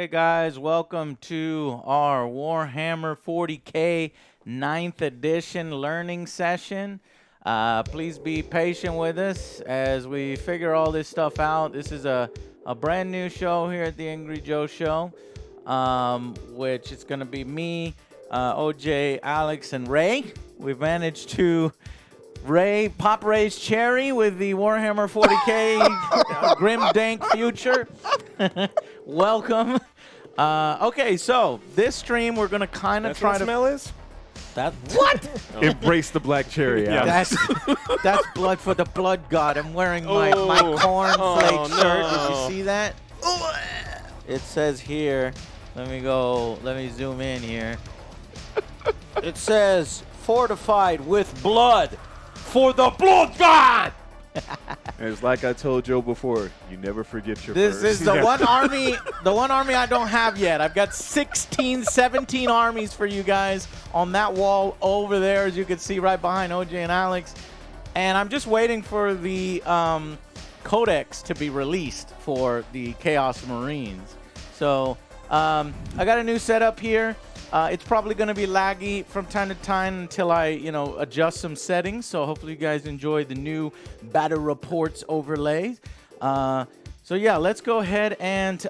Hey guys, welcome to our Warhammer 40K 9th edition learning session. Please be patient with us as we figure all this stuff out. This is a brand new show here at the Angry Joe Show, which is going to be me, OJ, Alex, and Ray. We've managed to pop Ray's cherry with the Warhammer 40K grim dank future. Welcome. Okay, so this stream we're gonna kind of try to. Smell is? That what? Embrace the black cherry. Yeah. That's blood for the blood god. I'm wearing my cornflake shirt. Did you see that? It says here. Let me zoom in here. It says fortified with blood for the blood god. It's like I told Joe before, you never forget your This first. is the one army I don't have yet. I've got 16, 17 armies for you guys on that wall over there, as you can see right behind OJ and Alex. And I'm just waiting for the codex to be released for the Chaos Marines. So I got a new setup here. It's probably going to be laggy from time to time until I, adjust some settings. So hopefully you guys enjoy the new battle reports overlays. So yeah, let's go ahead and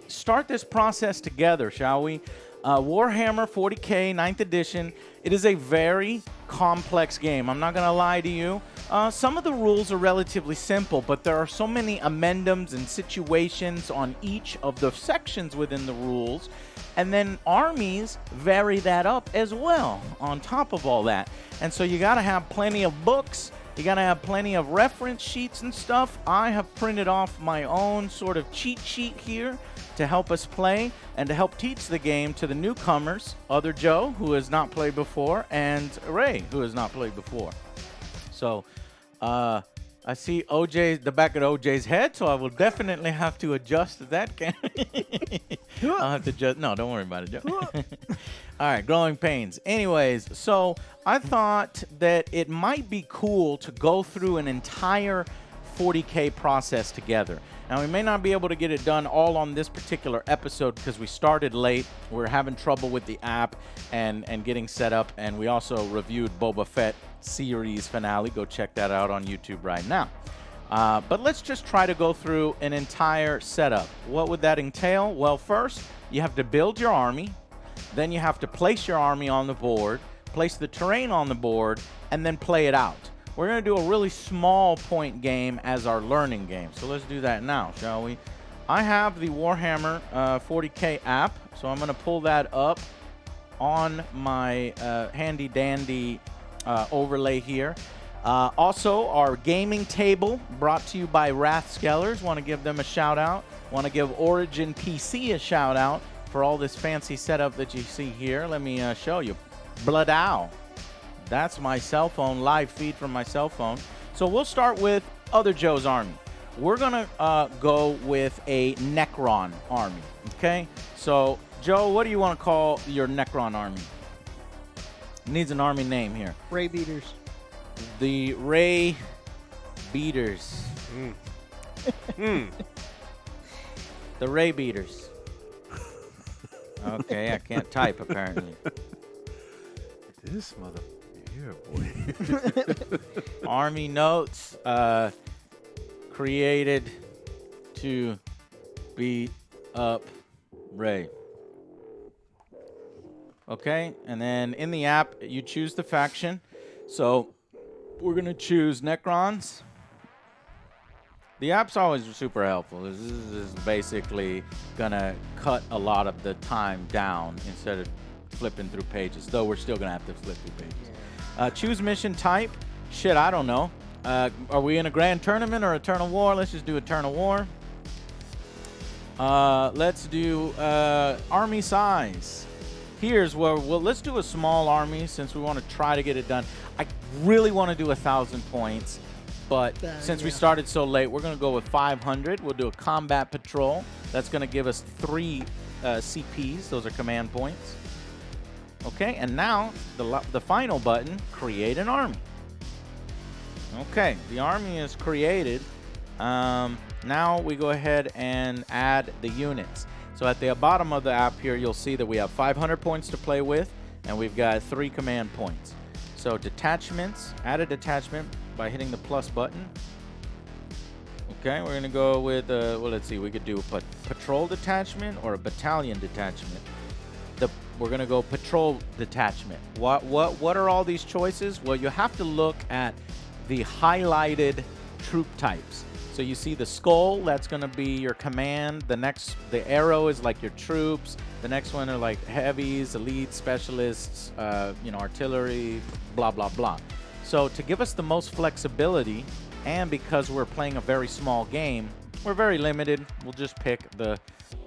start this process together, shall we? Warhammer 40K 9th edition. It is a very complex game. I'm not going to lie to you. Some of the rules are relatively simple, but there are so many amendments and situations on each of the sections within the rules. And then armies vary that up as well on top of all that. And so you got to have plenty of books. You got to have plenty of reference sheets and stuff. I have printed off my own sort of cheat sheet here to help us play and to help teach the game to the newcomers, other Joe, who has not played before, and Ray, who has not played before. So I see the back of OJ's head, so I will definitely have to adjust that. I'll have to adjust. No, don't worry about it, Joe. All right, growing pains. Anyways, so I thought that it might be cool to go through an entire 40K process together. Now, we may not be able to get it done all on this particular episode because we started late. We're having trouble with the app and getting set up, and we also reviewed Boba Fett series finale. Go check that out on YouTube right now. But let's just try to go through an entire setup. What would that entail? Well, first, you have to build your army. Then you have to place your army on the board, place the terrain on the board, and then play it out. We're going to do a really small point game as our learning game. So let's do that now, shall we? I have the Warhammer 40K app, so I'm going to pull that up on my handy-dandy overlay here. Also, our gaming table brought to you by Wrath Skellers. Want to give them a shout-out. Want to give Origin PC a shout-out for all this fancy setup that you see here. Let me show you. Blood Owl. That's my cell phone, live feed from my cell phone. So we'll start with other Joe's army. We're going to go with a Necron army, okay? So, Joe, what do you want to call your Necron army? It needs an army name here. Ray Beaters. The Ray Beaters. The Ray Beaters. Okay, I can't type apparently. This mother... Yeah, boy. Army notes created to beat up Ray. Okay, and then in the app, you choose the faction. So we're going to choose Necrons. The app's always super helpful. This is basically going to cut a lot of the time down instead of flipping through pages, though we're still going to have to flip through pages. Choose mission type. Shit, I don't know. Are we in a grand tournament or Eternal War? Let's just do Eternal War. Let's do army size. Here's where let's do a small army since we want to try to get it done. I really want to do 1,000 points, but since we started so late, we're going to go with 500. We'll do a combat patrol. That's going to give us 3 CPs. Those are command points. Okay, and now the final button, create an army. Okay, the army is created. Now we go ahead and add the units. So So at the bottom of the app here, you'll see that we have 500 points to play with, and we've got 3 command points. So detachments, add a detachment by hitting the plus button. Okay, we're going to go with, well, let's see, we could do a patrol detachment or a battalion detachment. We're going to go patrol detachment. What are all these choices? Well, you have to look at the highlighted troop types. So you see the skull, that's going to be your command. The arrow is like your troops. The next one are like heavies, elite, specialists, artillery, blah, blah, blah. So to give us the most flexibility, and because we're playing a very small game, we're very limited. We'll just pick the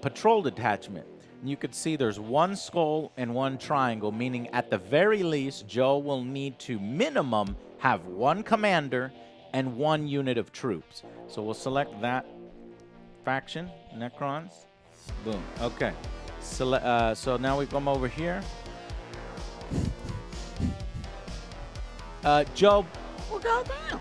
patrol detachment. And you can see there's 1 skull and 1 triangle, meaning at the very least, Joe will need to minimum have 1 commander and 1 unit of troops. So we'll select that faction, Necrons. Boom. Okay. So now we come over here. Joe. Well, goddamn.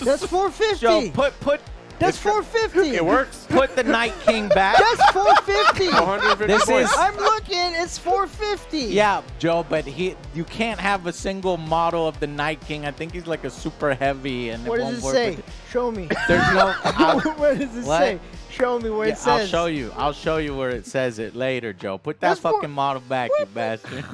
That's 450. Joe, put. That's 450. It works. Put the Night King back. That's 450. 150 This points. is- I'm looking. It's 450. Yeah, Joe, but you can't have a single model of the Night King. I think he's like a super heavy, and What does it say? Show me. There's no. What does it What? say? Show me where Yeah, it says. I'll show you where it says it later, Joe. Put that That's fucking model back, you bastard.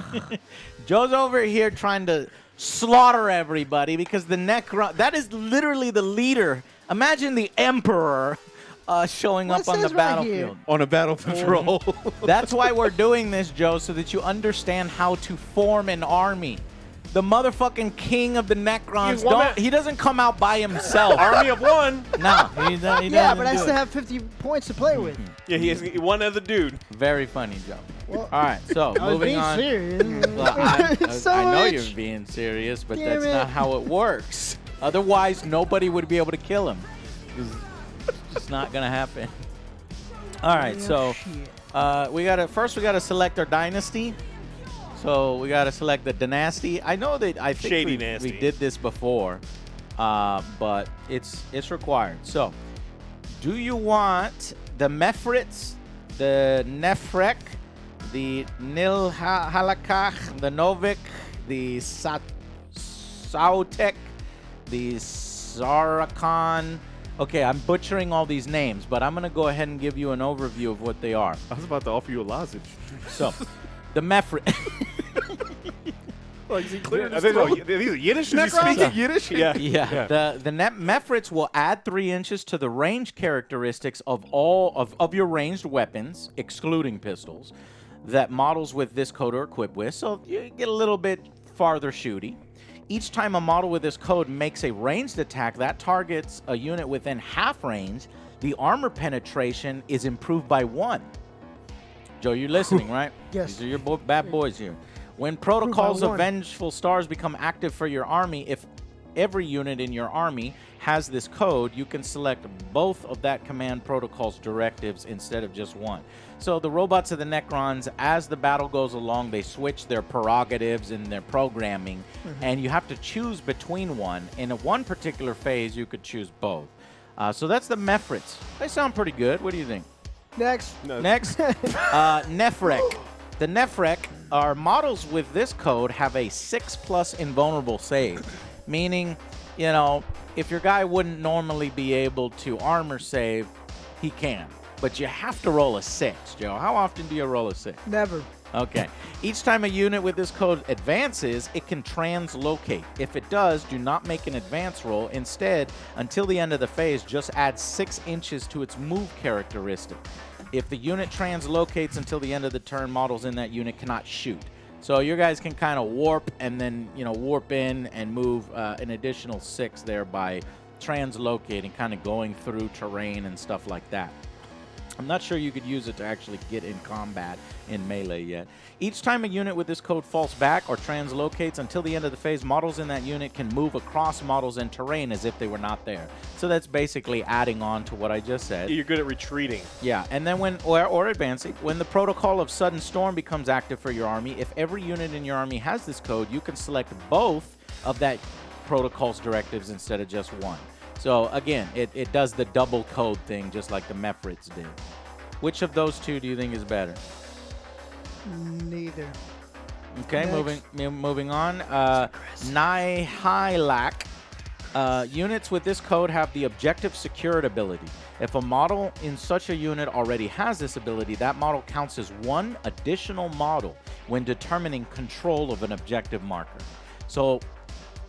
Joe's over here trying to slaughter everybody because the Necron. That is literally the leader. Imagine the Emperor showing What up on the says right here? battlefield. On a battle patrol. That's why we're doing this, Joe, so that you understand how to form an army. The motherfucking king of the Necrons, he doesn't come out by himself. Army of 1. No, he doesn't Yeah, but I do still it. have 50 points to play with. Yeah, he has 1 other dude. Very funny, Joe. Well, All right, so I was moving being on. serious. Well, I Son know of a you're bitch. being serious, but Damn that's it. not how it works. Otherwise, nobody would be able to kill him. It's just not gonna happen. All right, so Shit. we gotta select our dynasty. So we gotta select the dynasty. I know that I think Shady we nasty. did this before, but it's required. So, do you want the Mefrits, the Nefrek, the Nilhalakach, the Novik, the Sautek, the Zarakan? Okay, I'm butchering all these names, but I'm going to go ahead and give you an overview of what they are. I was about to offer you a lozenge. So, the Mefrit. Like, is he clearing Are his throat? these Yiddish Is he Necrons? speaking Yiddish? Yeah. Yeah. The Mefrits will add 3 inches to the range characteristics of all of your ranged weapons, excluding pistols, that models with this code are equipped with. So you get a little bit farther shooty. Each time a model with this code makes a ranged attack that targets a unit within half range, the armor penetration is improved by 1. Joe, you're listening, right? Yes. These are your bad boys here. When protocols of 1. Vengeful Stars become active for your army, if every unit in your army has this code, you can select both of that command protocol's directives instead of just 1. So the robots of the Necrons, as the battle goes along, they switch their prerogatives and their programming, and you have to choose between one. In one particular phase, you could choose both. So that's the Mefrits. They sound pretty good. What do you think? Next. No. Next, Nefrek. The Nefrek are models with this code have a 6+ invulnerable save, meaning, you know, if your guy wouldn't normally be able to armor save, he can. But you have to roll a 6, Joe. How often do you roll a 6? Never. Okay. Each time a unit with this code advances, it can translocate. If it does, do not make an advance roll. Instead, until the end of the phase, just add 6 inches to its move characteristic. If the unit translocates until the end of the turn, models in that unit cannot shoot. So your guys can kind of warp and then, you know, warp in and move an additional 6 there by translocating, kind of going through terrain and stuff like that. I'm not sure you could use it to actually get in combat in melee yet. Each time a unit with this code falls back or translocates until the end of the phase, models in that unit can move across models and terrain as if they were not there. So that's basically adding on to what I just said. You're good at retreating. Yeah, and then when, or advancing, when the protocol of Sudden Storm becomes active for your army, if every unit in your army has this code, you can select both of that protocol's directives instead of just one. So again, it does the double code thing just like the Mefrits did. Which of those two do you think is better? Neither. Okay, Next. moving on. Nihilak. Units with this code have the objective secured ability. If a model in such a unit already has this ability, that model counts as one additional model when determining control of an objective marker. So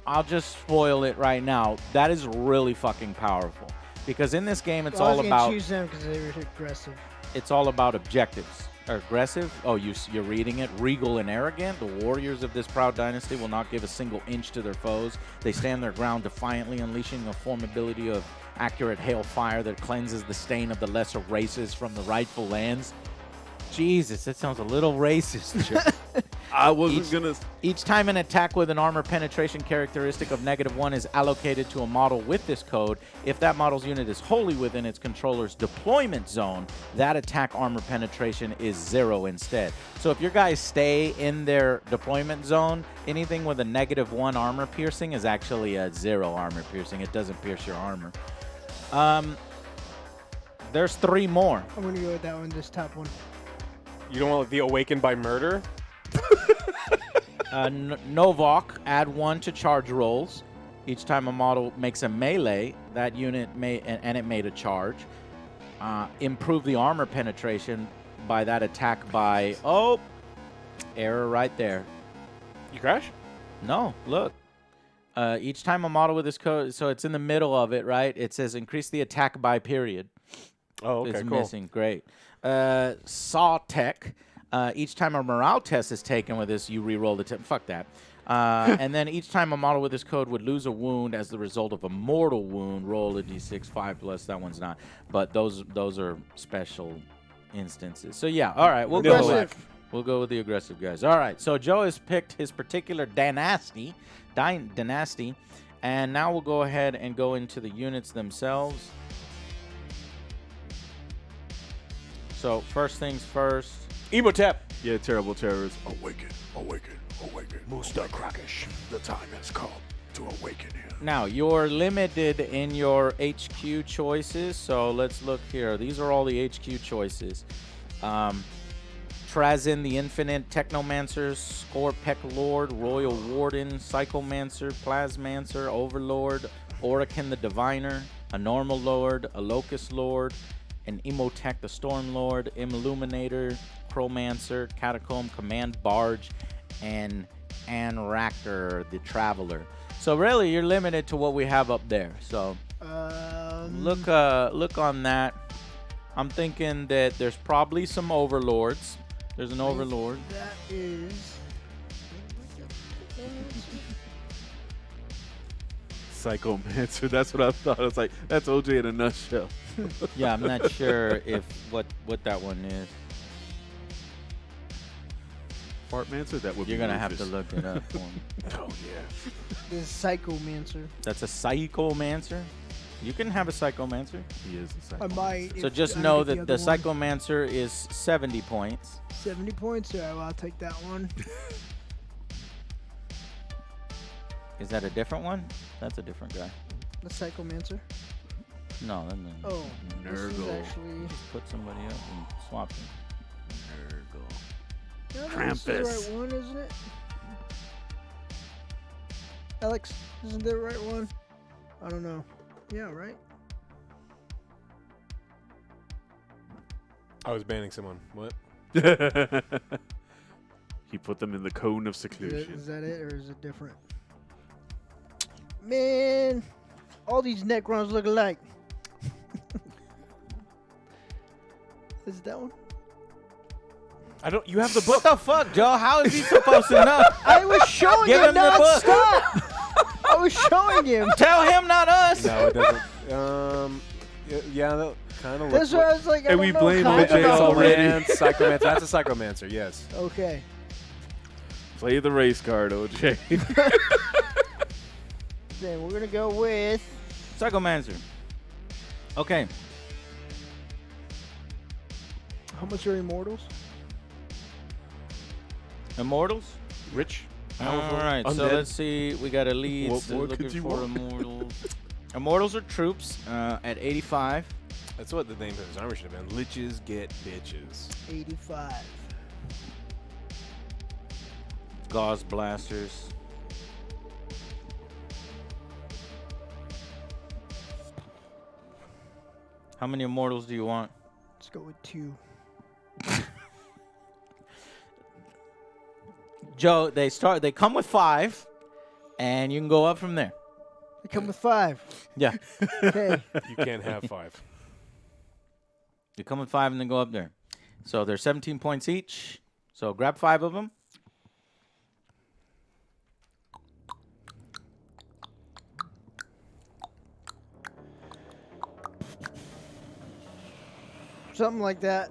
I'll just spoil it right now. That is really fucking powerful. Because in this game, it's Well, I all was gonna about... choose them because they were aggressive. It's all about objectives. Aggressive? Oh, you're reading it. Regal and arrogant. The warriors of this proud dynasty will not give a single inch to their foes. They stand their ground defiantly, unleashing a formidability of accurate hailfire that cleanses the stain of the lesser races from the rightful lands. Jesus, that sounds a little racist, Joe. I wasn't gonna. Each time an attack with an armor penetration characteristic of -1 is allocated to a model with this code, if that model's unit is wholly within its controller's deployment zone, that attack armor penetration is 0 instead. So if your guys stay in their deployment zone, anything with a -1 armor piercing is actually a 0 armor piercing. It doesn't pierce your armor. There's 3 more. I'm gonna go with that one, this top one. You don't want the Awakened by Murder? Novok, add 1 to charge rolls. Each time a model makes a melee, that unit and it made a charge. Improve the armor penetration by that attack by... Oh! Error right there. You crash? No, look. Each time a model with this code... So it's in the middle of it, right? It says increase the attack by period. Oh, okay, It's cool. missing. Great. Saw Tech. Each time a morale test is taken with this, you re-roll the tip. Fuck that. And then each time a model with this code would lose a wound as the result of a mortal wound, roll a d6 5+. That one's not. But those are special instances. So yeah, all right, we'll go with the aggressive guys. All right, so Joe has picked his particular dynasty, and now we'll go ahead and go into the units themselves. So first things first. Emotep. Yeah, terrible terrors. Awaken, awaken, awaken. Musta Krakish, the time has come to awaken him. Now, you're limited in your HQ choices, so let's look here. These are all the HQ choices. Trazin the Infinite, Technomancer, Scorpec Lord, Royal Warden, Psychomancer, Plasmancer, Overlord, Orican the Diviner, a Normal Lord, a Locust Lord, an Emotech the Storm Lord, Illuminator, Chromancer, Catacomb, Command Barge, and Anrakter the Traveler. So really, you're limited to what we have up there. So look on that. I'm thinking that there's probably some Overlords. There's an Overlord. That is... Psychomancer. That's what I thought. I was like, that's OJ in a nutshell. Yeah, I'm not sure if what that one is. Fartmancer? That would You're be gonna have to Rufus. look it up for me. Oh, yeah. This is Psychomancer. That's a Psychomancer. You can have a Psychomancer. He is a I psychomancer. might. So if just I know get that the other one. Psychomancer is 70 points. 70 points. All right, well, I'll take that one. Is that a different one? That's a different guy. The Psychomancer. No, no, no. Oh, this is Nurgle. actually... Just put somebody up and swap them. No, that's the Krampus. right one, isn't it? Alex, isn't that the right one? I don't know. Yeah, right? I was banning someone. What? He put them in the cone of Is seclusion. that it, or is it different? Man, all these Necrons look alike. Is it that one? I don't. You have the book. What the fuck, Joe? How is he supposed to know? I was showing Give him him the book. non-stop. I was showing him. Tell him, not us. No, it doesn't. Yeah, that kind of looks. That's why I was like, I And don't we know, blame kind of OJ know. already. Psychomancer. That's a Psychomancer. Yes. Okay. Play the race card, OJ. Then we're gonna go with Psychomancer. Okay. how much are Immortals? Immortals? Rich. All right, so Undead. let's see. We got elites. What more Looking could you for want? immortals. Immortals are troops at 85. That's what the name of his armor should have been. Liches get bitches. 85. Gauze blasters. How many immortals do you want? Let's go with 2. Joe, they come with 5, and you can go up from there. They come with 5. Yeah. Okay. You can't have 5. You come with 5 and then go up there. So they're 17 points each. So grab 5 of them. Something like that.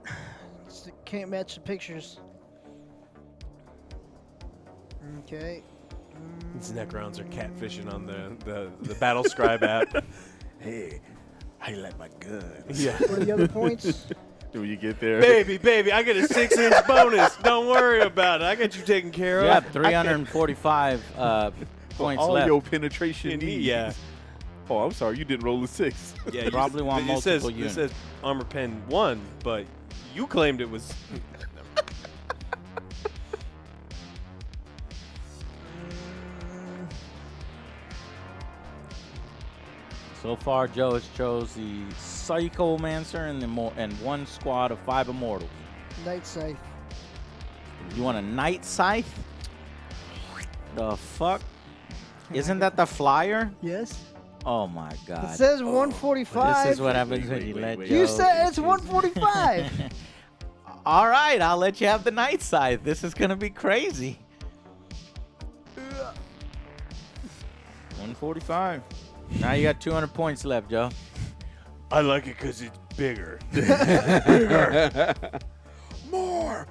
Can't match the pictures. Okay. These Necrons are catfishing on the Battle Scribe app. Hey, I like my gun. Yeah. What are the other points? When you get there, Baby, I get a 6-inch bonus. Don't worry about it. I got you taken care You of. have 345 points all left. your penetration In needs. yeah. Oh, I'm sorry, you didn't roll a 6. Yeah, you Probably want multiple It units. says armor pen 1, but you claimed it was. So far, Joe has chose the Psychomancer and 1 squad of 5 immortals. Night Scythe. You want a Night Scythe? The fuck? Isn't that the flyer? Yes. Oh my god. It says 145. This is what happens when you let wait. Joe. You said it's 145. All right, I'll let you have the Night Scythe. This is gonna be crazy. 145. Now you got 200 points left, Joe. I like it because it's bigger. More.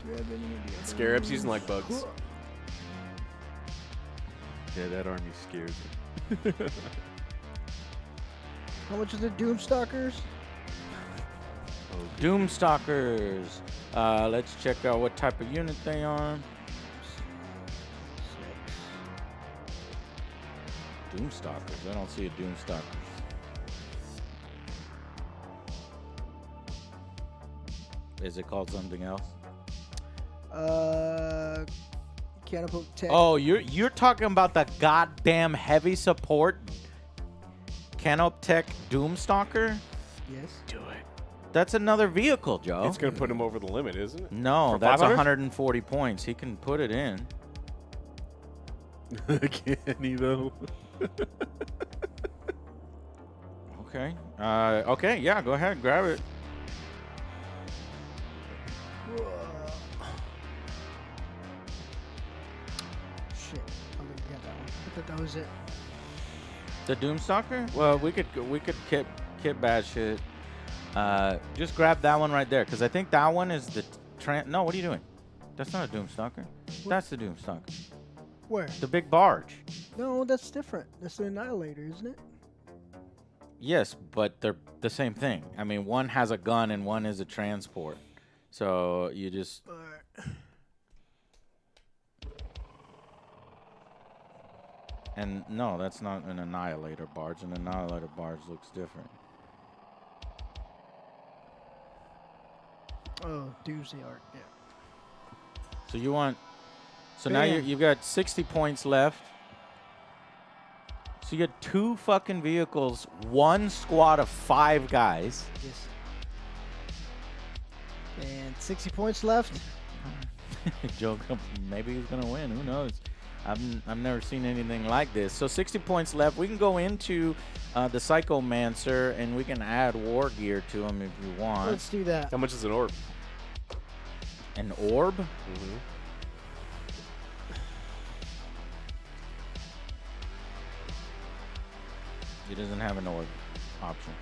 Do you have any idea? Scarabs using like bugs. Yeah, that army scares me. How much is the Doomstalkers? Doomstalkers. Let's check out what type of unit they are. Doomstalkers. I don't see a Doomstalker. Is it called something else? Catapult Tech. Oh, you're talking about the goddamn heavy support Canoptech Doomstalker? Yes. Do it. That's another vehicle, Joe. It's going to put him over the limit, isn't it? No, For that's 500? 140 points. He can put it in. Can he though? Okay. Okay, yeah, go ahead, grab it. Shit. I already got that one. I thought that was it. The Doomstalker? Well, we could kit bad shit. Just grab that one right there, because I think that one is the no, what are you doing? That's not a Doomstalker. That's the Doomstalker. Where? The big barge. No, that's different. That's the Annihilator, isn't it? Yes, but they're the same thing. I mean, one has a gun and one is a transport. So you just and no, that's not an Annihilator barge. An Annihilator barge looks different. Oh, Doomsday Arc. Yeah. So you want? So now Bam. you've got 60 points left. So you get 2 fucking vehicles, 1 squad of 5 guys. Yes. And 60 points left. Joe, maybe he's gonna win. Who knows? I've never seen anything like this. So 60 points left. We can go into the Psychomancer and we can add war gear to him if you want. Let's do that. How much is an orb? An orb? Mm-hmm. He doesn't have an orb option.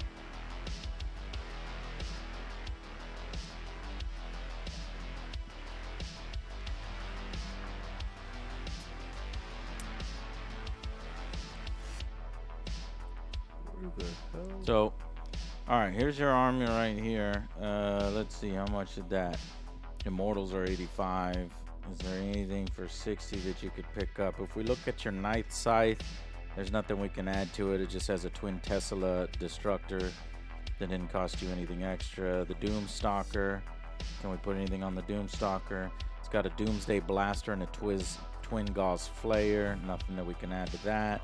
So, All right, here's your army right here. Let's see, how much is that? Immortals are 85. Is there anything for 60 that you could pick up? If we look at your Ninth Scythe, there's nothing we can add to it. It just has a Twin Tesla Destructor that didn't cost you anything extra. The Doomstalker, can we put anything on the Doomstalker? It's got a Doomsday Blaster and a Twin Gauss Flayer. Nothing that we can add to that.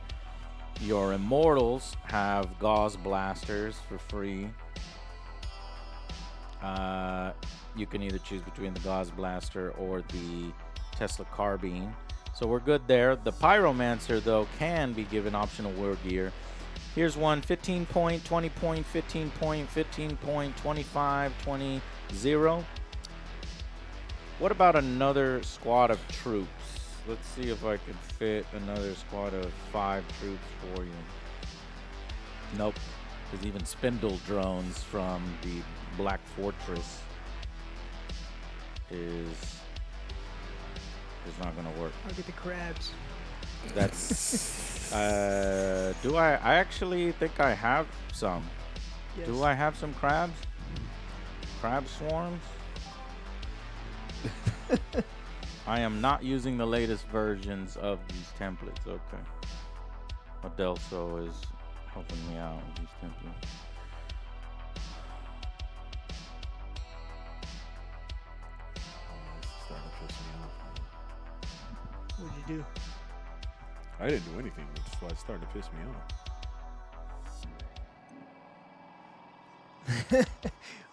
Your Immortals have Gauss Blasters for free. You can either choose between the Gauss Blaster or the Tesla Carbine. So we're good there. The Pyromancer, though, can be given optional war gear. Here's one: 15 point, 20 point, 15 point, 15 point, 25, 20, 0. What about another squad of troops? Let's see if I can fit another squad of 5 troops for you. Nope. Because even Spindle drones from the Black Fortress is not going to work. I'll get the crabs. That's do I actually think I have some. Yes. Do I have some crabs? Crab swarms? I am not using the latest versions of these templates. Okay. Adelso is helping me out with these templates. This is starting to piss me off. What'd you do? I didn't do anything. That's why it's starting to piss me off.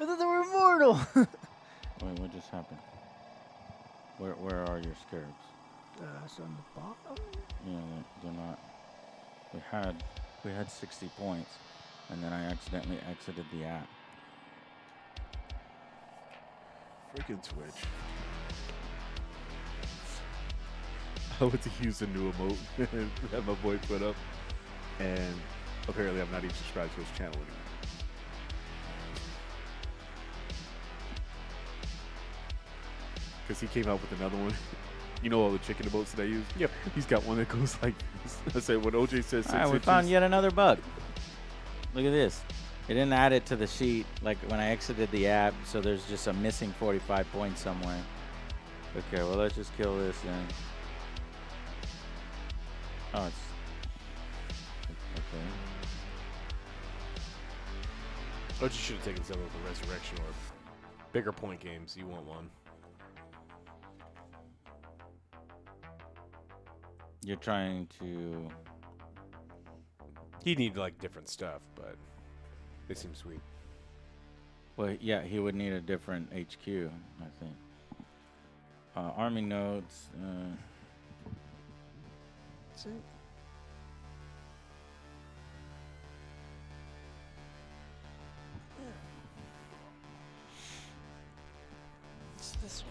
I thought they were immortal. Wait, what just happened? Where are your scarabs? It's on the bottom. Yeah, they're not. We had 60 points, and then I accidentally exited the app. Freaking Twitch. I went to use a new emote that my boy put up, and apparently I'm not even subscribed to his channel anymore. Because he came out with another one. You know all the chicken emotes that I use? Yep. He's got one that goes like this. I said, when OJ says 6 All right, we inches, found yet another bug. Look at this. It didn't add it to the sheet like when I exited the app, so there's just a missing 45 points somewhere. Okay, well, let's just kill this then. Oh, it's... Okay. Oh, you should have taken some of the Resurrection or bigger point games. You want one. You're trying to... He'd need like different stuff, but they seem sweet. Well, yeah, he would need a different HQ, I think. Army nodes. That's it. It's this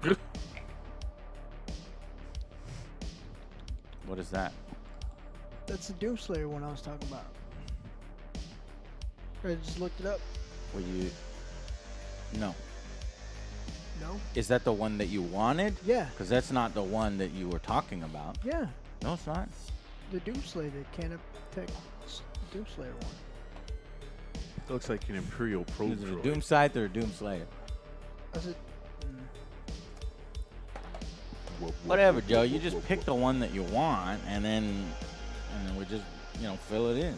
one. What is that? That's the Doomslayer one I was talking about. I just looked it up. Will you... No. No? Is that the one that you wanted? Yeah. Because that's not the one that you were talking about. Yeah. No, it's not. The Doomslayer, the Canna Tech Doomslayer one. it looks like an Imperial probe Is it a droid. Doom Scythe or a Doom Slayer? Was it? Whatever, Joe. You just pick the one that you want, and then we just, fill it in.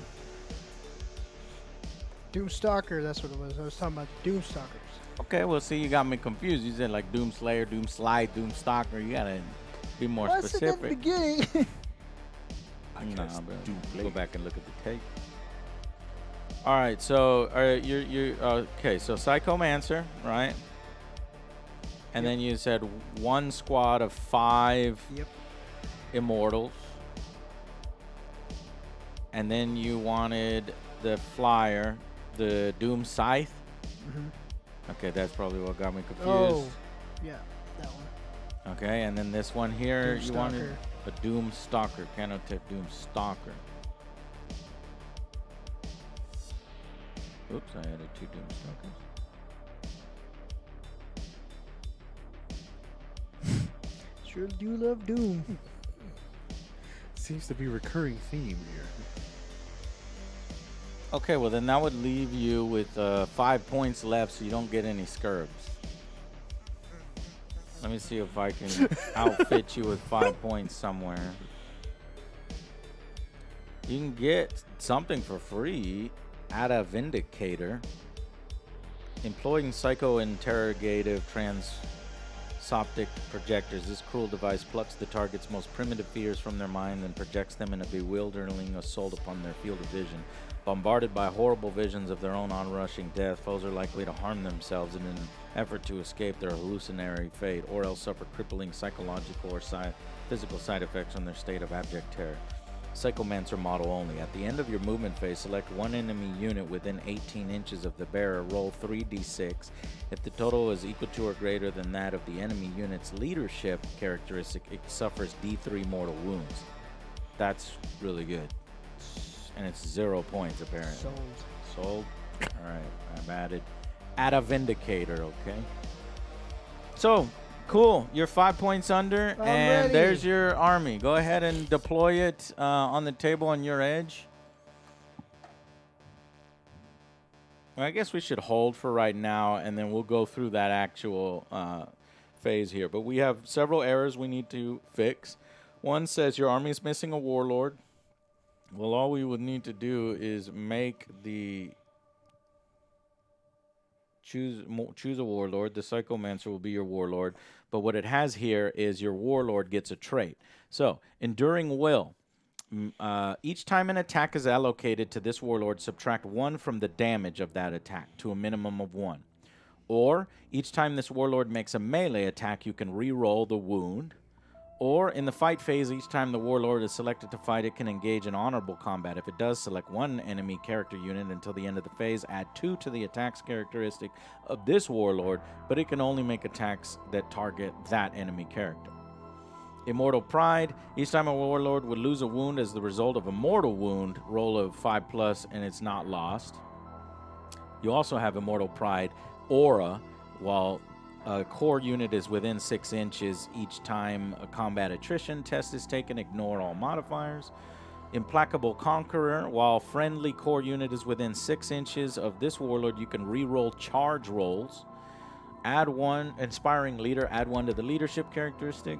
Doomstalker, that's what it was. I was talking about Doomstalkers. Okay, well, see, you got me confused. You said like Doom Slayer, Doom Slide, Doom Stalker. You gotta be more Well, I said that at the specific. beginning. Nah, bro. Go back and look at the tape. All right, so you're okay. So Psychomancer, right? And then you said one squad of 5 Yep. Immortals. And then you wanted the flyer, the Doom Scythe. Mm-hmm. Okay, that's probably what got me confused. Oh, yeah, that one. Okay, and then this one here, you wanted Doomstalker. a Doom Stalker, Canotech Doom Stalker. Oops, I added 2 Doom Stalkers. Sure do love Doom. Seems to be a recurring theme here. Okay, well then that would leave you with 5 points left, so you don't get any scurbs. Let me see if I can outfit you with 5 points somewhere. You can get something for free. Add a Vindicator. Employing psycho-interrogative transoptic projectors, this cruel device plucks the target's most primitive fears from their mind and projects them in a bewildering assault upon their field of vision. Bombarded by horrible visions of their own onrushing death, foes are likely to harm themselves in an effort to escape their hallucinatory fate, or else suffer crippling psychological or physical side effects from their state of abject terror. Psychomancer model only. At the end of your movement phase, select one enemy unit within 18 inches of the bearer. Roll 3d6. If the total is equal to or greater than that of the enemy unit's leadership characteristic, it suffers d3 mortal wounds. That's really good. And it's 0 points, apparently. Sold. All right, I've added. Add a Vindicator, okay? So, cool. You're 5 points under, I'm and ready. there's your army. Go ahead and deploy it on the table on your edge. Well, I guess we should hold for right now, and then we'll go through that actual phase here. But we have several errors we need to fix. One says your army is missing a warlord. Well, all we would need to do is make the choose a warlord. The Psychomancer will be your warlord. But what it has here is your warlord gets a trait. So, Enduring Will. Each time an attack is allocated to this warlord, subtract 1 from the damage of that attack to a minimum of 1. Or, each time this warlord makes a melee attack, you can re-roll the wound. Or, in the fight phase, each time the warlord is selected to fight, it can engage in honorable combat. If it does, select one enemy character unit until the end of the phase. Add 2 to the attack's characteristic of this warlord, but it can only make attacks that target that enemy character. Immortal Pride. Each time a warlord would lose a wound as the result of a mortal wound, roll a 5+, and it's not lost. You also have Immortal Pride Aura, while a core unit is within 6 inches. Each time a combat attrition test is taken, ignore all modifiers. Implacable Conqueror. While friendly core unit is within 6 inches of this warlord, you can re-roll charge rolls. Add 1. Inspiring Leader. Add 1 to the leadership characteristic.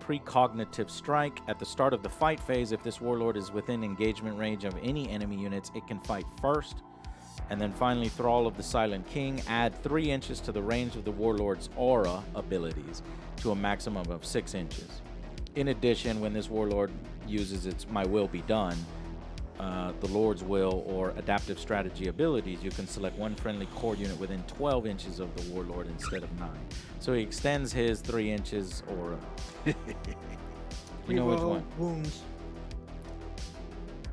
Precognitive Strike. At the start of the fight phase, if this warlord is within engagement range of any enemy units, it can fight first. And then finally, Thrall of the Silent King. Add 3 inches to the range of the warlord's aura abilities to a maximum of 6 inches. In addition, when this warlord uses its My Will Be Done, the Lord's Will, or Adaptive Strategy abilities, you can select one friendly core unit within 12 inches of the warlord instead of 9. So he extends his 3 inches aura. You know which one? Wounds.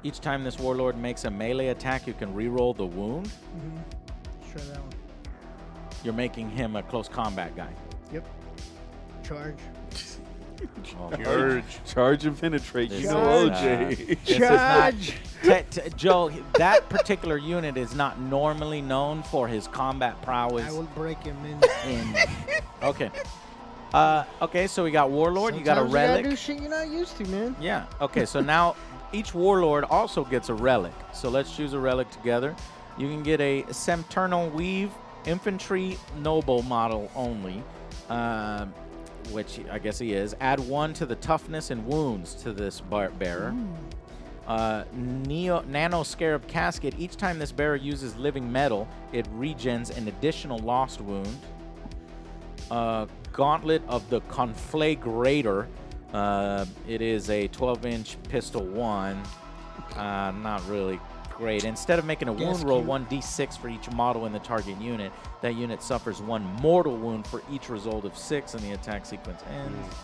Each time this warlord makes a melee attack, you can re-roll the wound. Let's try that one. You're making him a close combat guy. Yep. Charge. Charge and penetrate. This You know, is, OJ. this is not- Charge. Joe, that particular unit is not normally known for his combat prowess. I will break him in. Okay. Okay, so we got Warlord. You got a Sometimes relic. You gotta do shit you're not used to, man. Yeah. Okay, so now each Warlord also gets a relic. So let's choose a relic together. You can get a Sempternal Weave Infantry Noble model only, which I guess he is. Add 1 to the toughness and wounds to this bearer. Nano Scarab Casket. Each time this bearer uses living metal, it regens an additional lost wound. Gauntlet of the Conflagrator. It is a 12-inch pistol 1. Not really great. Instead of making a wound roll 1d6 for each model in the target unit, that unit suffers 1 mortal wound for each result of 6, and the attack sequence ends.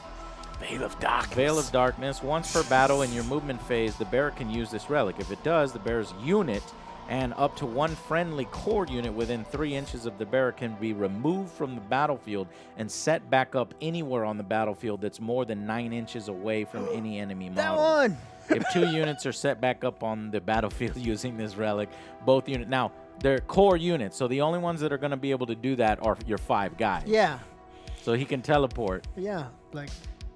Veil of Darkness. Veil of Darkness. Once per battle in your movement phase, the bearer can use this relic. If it does, the bearer's unit and up to 1 friendly core unit within 3 inches of the bearer can be removed from the battlefield and set back up anywhere on the battlefield that's more than 9 inches away from any enemy model. That one. If 2 units are set back up on the battlefield using this relic, both units. Now, they're core units, so the only ones that are going to be able to do that are your 5 guys. Yeah. So he can teleport. Yeah. Like,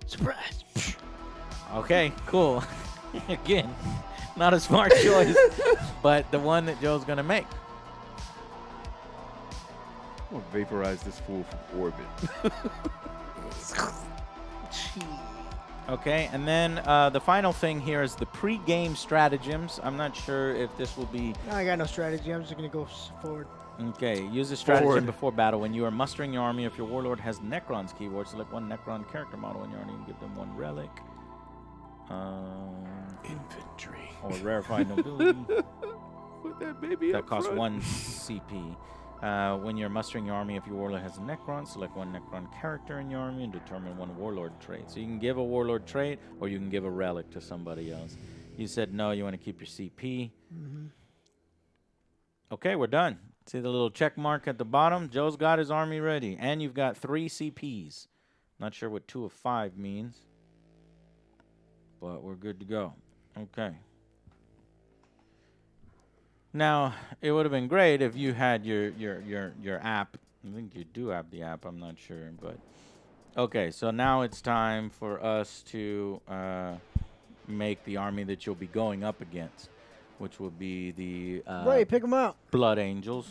surprise. Okay, cool. Again, Not a smart choice, but the one that Joe's going to make. I'm gonna vaporize this fool from orbit. Okay, and then the final thing here is the pre-game stratagems. I'm not sure if this will be... I got no strategy. I'm just going to go forward. Okay, use a stratagem Forward. before battle. When you are mustering your army, if your Warlord has Necron's keyword, select one Necron character model in your army and give them one relic. Infantry. Or rarefied nobility. Put that baby That up costs front. 1 CP. When you're mustering your army, if your Warlord has a Necron, select one Necron character in your army and determine one Warlord trait. So you can give a Warlord trait, or you can give a relic to somebody else. You said no, you want to keep your CP. Okay, we're done. See the little check mark at the bottom? Joe's got his army ready. And you've got 3 CPs. Not sure what 2 of 5 means. But we're good to go. Okay. Now, it would have been great if you had your app. I think you do have the app, I'm not sure. But okay, so now it's time for us to make the army that you'll be going up against, which will be the Ray, pick him out. Blood Angels.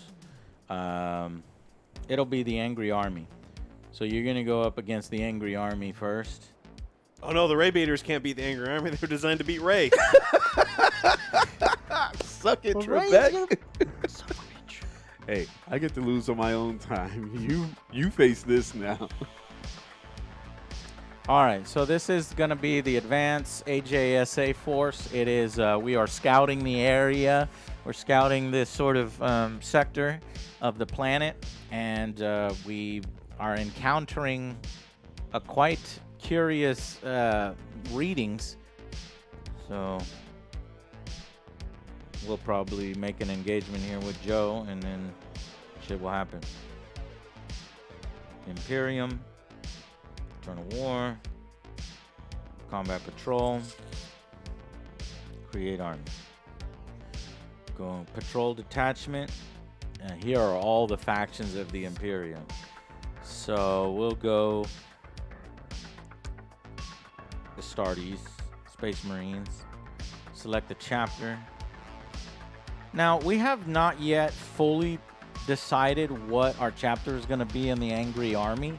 It'll be the Angry Army. So you're going to go up against the Angry Army first. Oh no, the Ray Baiters can't beat the Angry Army. They're designed to beat Ray. Suck it, Well, Ray's Trebek. gonna- Hey, I get to lose on my own time. You face this now. All right, so this is going to be the Advanced AJSA Force. It is, we are scouting the area. We're scouting this sort of sector of the planet, and we are encountering a quite curious readings. So we'll probably make an engagement here with Joe, and then shit will happen. Imperium. Turn of war, combat patrol, create army. Go patrol detachment, and here are all the factions of the Imperium. So we'll go Astartes, Space Marines, select the chapter. Now, we have not yet fully decided what our chapter is going to be in the Angry Army.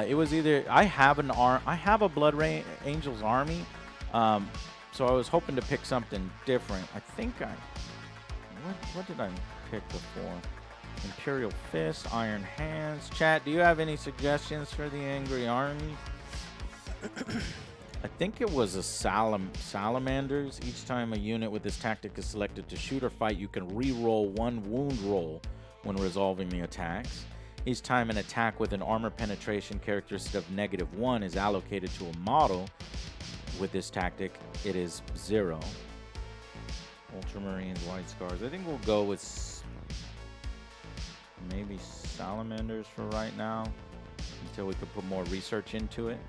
It was either I have a Blood Angels army, so I was hoping to pick something different. I think what did I pick before? Imperial Fist, Iron Hands. Chat, do you have any suggestions for the Angry Army? I think it was a Salamanders. Each time a unit with this tactic is selected to shoot or fight, you can re-roll 1 wound roll when resolving the attacks. Each time an attack with an armor penetration characteristic of -1 is allocated to a model with this tactic, it is 0. Ultramarines, White Scars. I think we'll go with maybe Salamanders for right now until we can put more research into it.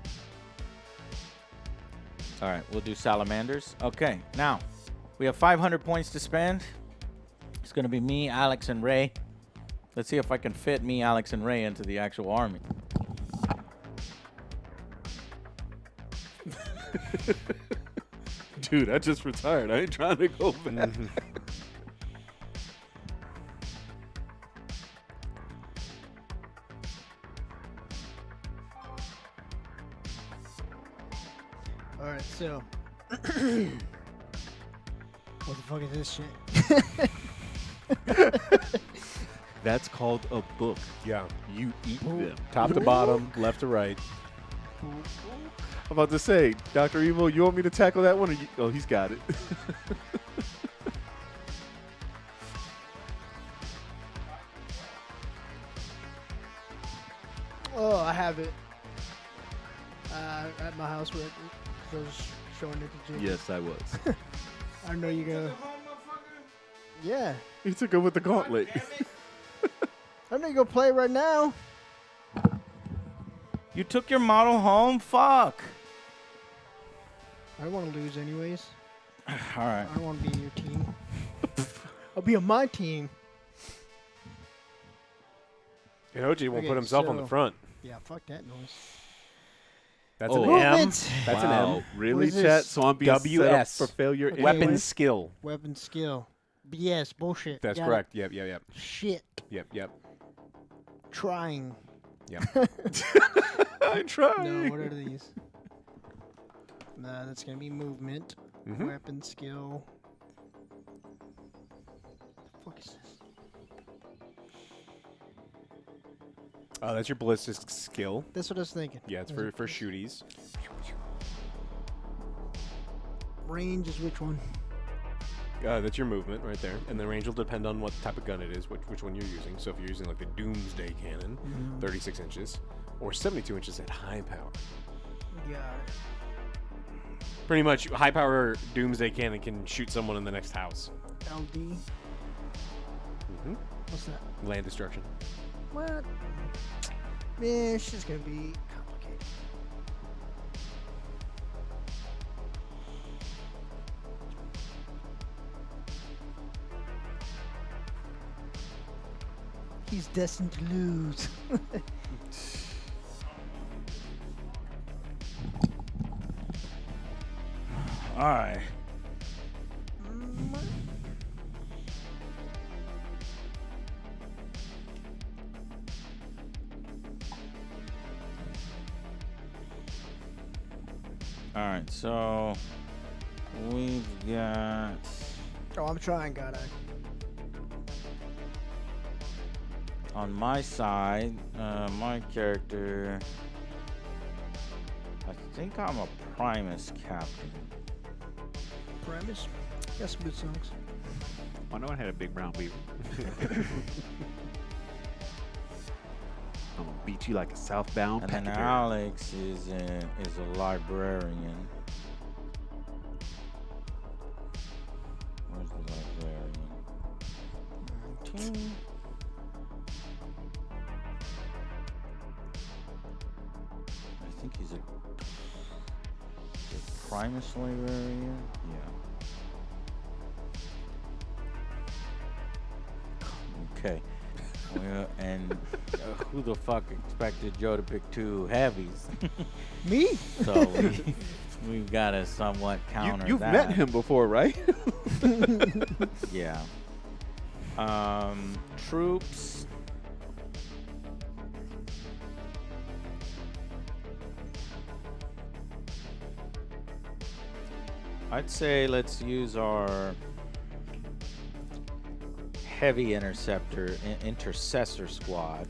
All right, we'll do Salamanders. Okay, now we have 500 points to spend. It's going to be me, Alex, and Ray. Let's see if I can fit me, Alex, and Ray into the actual army. Dude, I just retired. I ain't trying to go back. All right, so. What the fuck is this shit? That's called a book. Yeah. You eat them. Top to bottom, left to right. I'm about to say, Dr. Evil, you want me to tackle that one? Or you, oh, he's got it. Oh, I have it. At my house with I was showing it to Jim. Yes, I was. I know you're gonna. Yeah. He took it with the gauntlet. I know you're gonna play right now. You took your model home? Fuck. I don't want to lose anyways. All right. I don't want to be in your team. I'll be on my team. And OG won't Okay, put himself on the so- front. Yeah, fuck that noise. That's Oh. an M. Movement. That's Wow. an M. Really, What is chat? this? So I'm being set up WS. for failure Okay. Weapon anyway? skill. Weapon skill. BS. Bullshit. That's Got it. correct. Yep. Shit. Yep. Trying. I tried. No, what are these? Nah, that's gonna be movement. Mhm. Weapon skill. The fuck is this? That's your ballistic skill. That's what I was thinking. Yeah, it's Is for it- shooties. Range is which one? That's your movement right there, and the range will depend on what type of gun it is, which one you're using. So if you're using like the Doomsday Cannon, 36 inches, or 72 inches at high power. Got it. Pretty much, high power Doomsday Cannon can shoot someone in the next house. LD. What's that? Land destruction. What? Man, it's just gonna be complicated. He's destined to lose. All right. All right, so we've got. Oh, I'm trying, God. On my side, my character, I think I'm a Primus captain. Premise. Got some good songs. Oh, no one had a big brown beaver. I'm gonna beat you like a southbound And then pachyderm. Alex is a librarian. Where's the librarian? 19. I think he's a Primus librarian. Yeah. Okay. Well, and who the fuck expected Joe to pick two heavies? Me? So we've got to somewhat counter You've that. met him before, right? Yeah. Troops. I'd say let's use our heavy intercessor squad.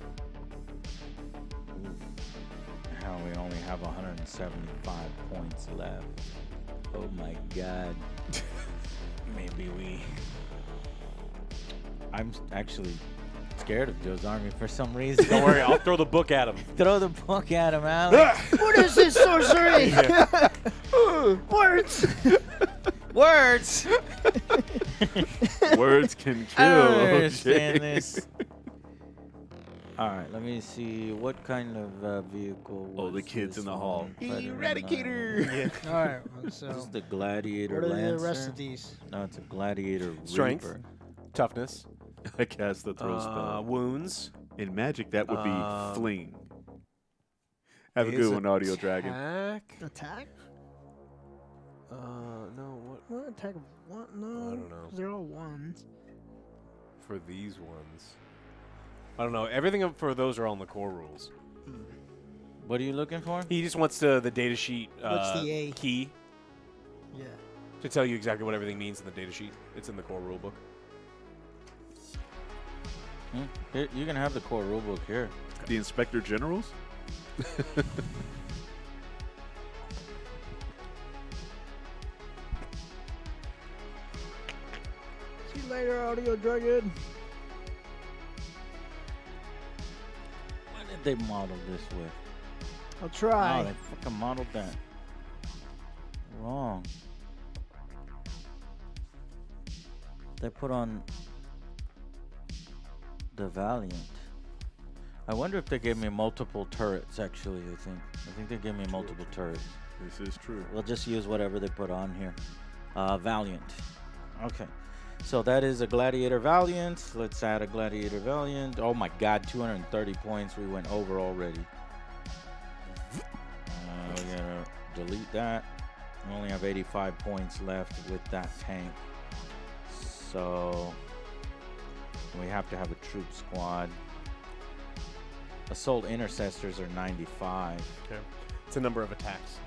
Hell, we only have 175 points left. Oh my god. Maybe I'm actually scared of Joe's army for some reason. Don't worry, I'll throw the book at him. Throw the book at him, Alex. What is this sorcery? Words. Words. Words can kill. I don't oh, understand shit. this. All right, let me see what kind of vehicle. Oh, the was kids this in the hall. one? Predator Eradicator. All right. So, This is the Gladiator what are Lancer. the rest of these? No, it's a Gladiator Strength. Reaper. Toughness. I cast the throw spell. Wounds. In Magic, that would be fling. Have a Is good one, Audio Dragon. Attack? Attack? No, what? What attack? What? No. I don't know. They're all ones. For these ones. I don't know. Everything up for those are on the core rules. What are you looking for? He just wants the data sheet What's the A? key Yeah. to tell you exactly what everything means in the data sheet. It's in the core rule book. Here, you can have the core rulebook here. The Inspector Generals? See you later, Audio Dragon. What did they model this with? I'll try. Oh, they fucking modeled that wrong. They put on the Valiant. I wonder if they gave me multiple turrets, actually, I think they gave me multiple turrets. This is true. We'll just use whatever they put on here. Valiant. Okay. So that is a Gladiator Valiant. Let's add a Gladiator Valiant. Oh my god, 230 points. We went over already. We got delete that. We only have 85 points left with that tank. So we have to have a troop squad. Assault intercessors are 95. Okay. It's a number of attacks.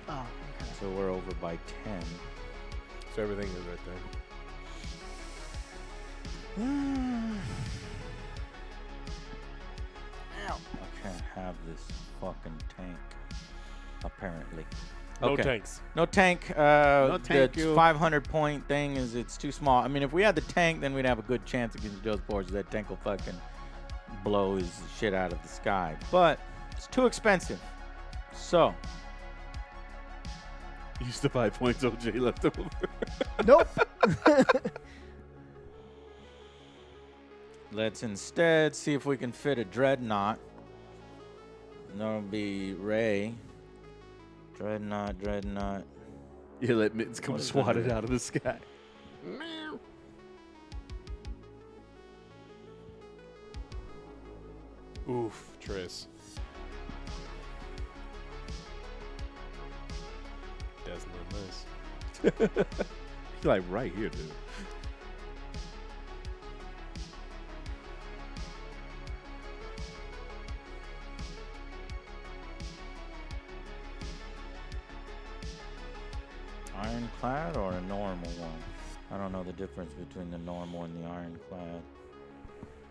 Oh, okay. So we're over by 10. So everything is right there. I can't have this fucking tank, apparently. No Okay. tanks. No tank. tank, The you. 500 point thing it's too small. I mean, if we had the tank, then we'd have a good chance against Joe's boards. That tank will fucking blow his shit out of the sky. But it's too expensive. So Use the 5 points OJ left over. Nope. let's instead see if we can fit a dreadnought. And that'll be Ray. Dreadnought. Yeah, let Mittens come What is swat that? it out of the sky. Oof, Triss. Does not nice. He's like right here, dude. Ironclad or a normal one? I don't know the difference between the normal and the ironclad.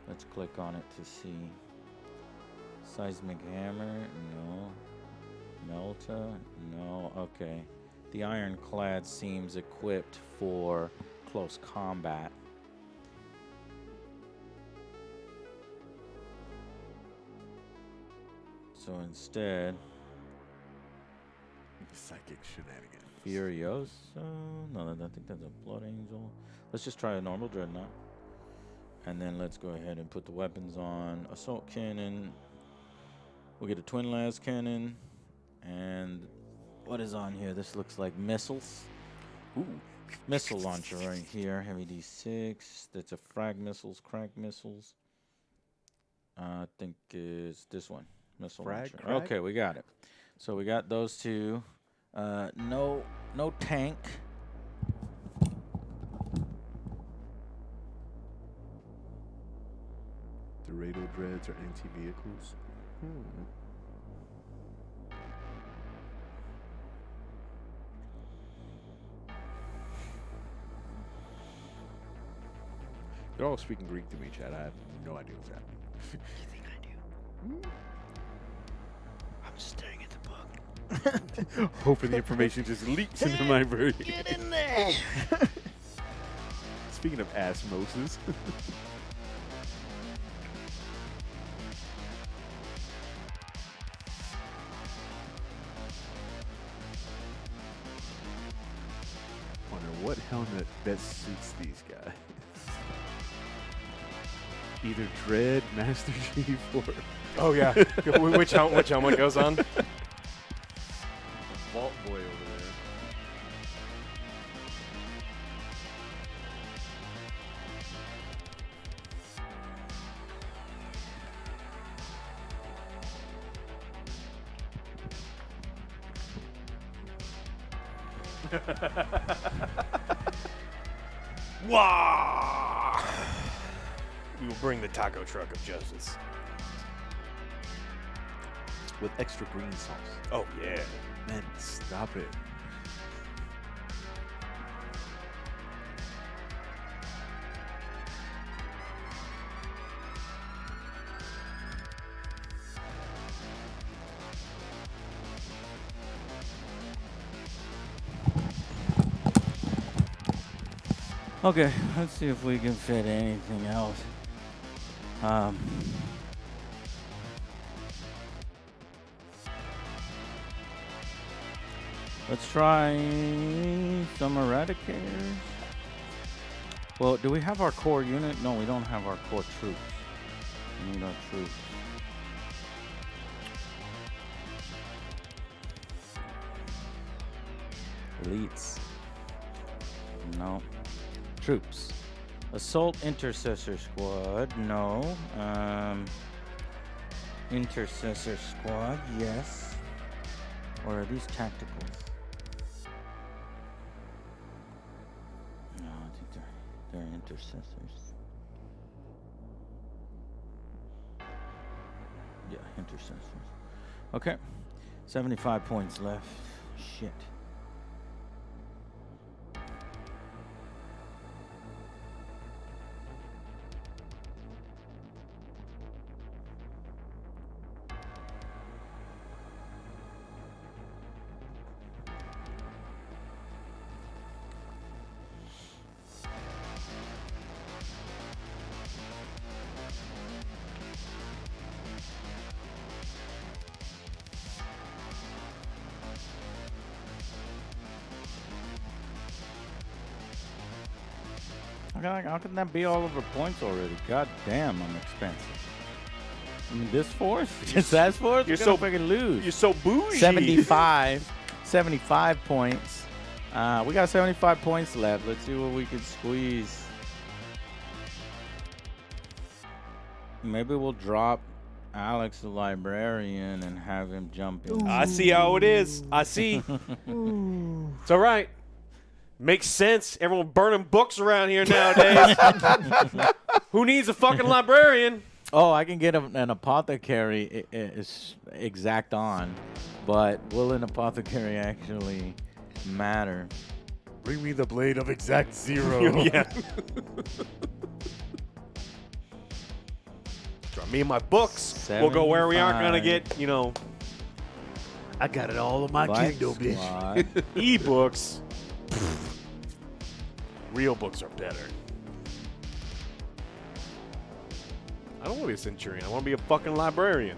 Let's click on it to see. Seismic hammer? No. Melta? No. Okay. The ironclad seems equipped for close combat. So instead, Psychic shenanigans. Furiosa? No, I think that's a Blood Angel. Let's just try a normal Dreadnought. And then let's go ahead and put the weapons on. Assault Cannon. We'll get a Twin Las Cannon. And what is on here? This looks like missiles. Ooh. Missile launcher right here. Heavy D6. That's a frag missiles, crack missiles. I think is this one. Missile Frag, launcher. crack? Okay, we got it. So we got those two. No tank. Dorado dreads are anti-vehicles. They're all speaking Greek to me, Chad. I have no idea what's happening. You think I do? I'm just staring at the book. Hoping the information just leaks into my brain. Get in there. Speaking of osmosis. Wonder what helmet best suits these guys. Either Dread, Master Chief, or Oh yeah. which helmet goes on? Vault Boy over there. Wah! We will bring the taco truck of justice. With extra green sauce. Oh yeah. Man, stop it. Okay, let's see if we can fit anything else. Let's try some eradicators. Well, do we have our core unit? No, we don't have our core troops. We need our troops. Elites. No. Troops. Assault Intercessor Squad. No. Intercessor Squad. Yes. Or are these tacticals? No, I think they're intercessors. Yeah, intercessors. Okay. 75 points left. Shit. How can that be all over points already? God damn, I'm expensive. I mean, this force? Just that force? You're We're so gonna freaking lose. You're so bougie. 75 points. We got 75 points left. Let's see what we can squeeze. Maybe we'll drop Alex the librarian and have him jump in. I see how it is. I see. It's all right. Makes sense. Everyone burning books around here nowadays. Who needs a fucking librarian? Oh, I can get an apothecary exact on, but will an apothecary actually matter? Bring me the blade of exact 0. Yeah. Drop me and my books. We'll go where we aren't gonna get, you know, I got it all in my Kindle, bitch. Squad. e-books. Real books are better. I don't want to be a centurion. I want to be a fucking librarian.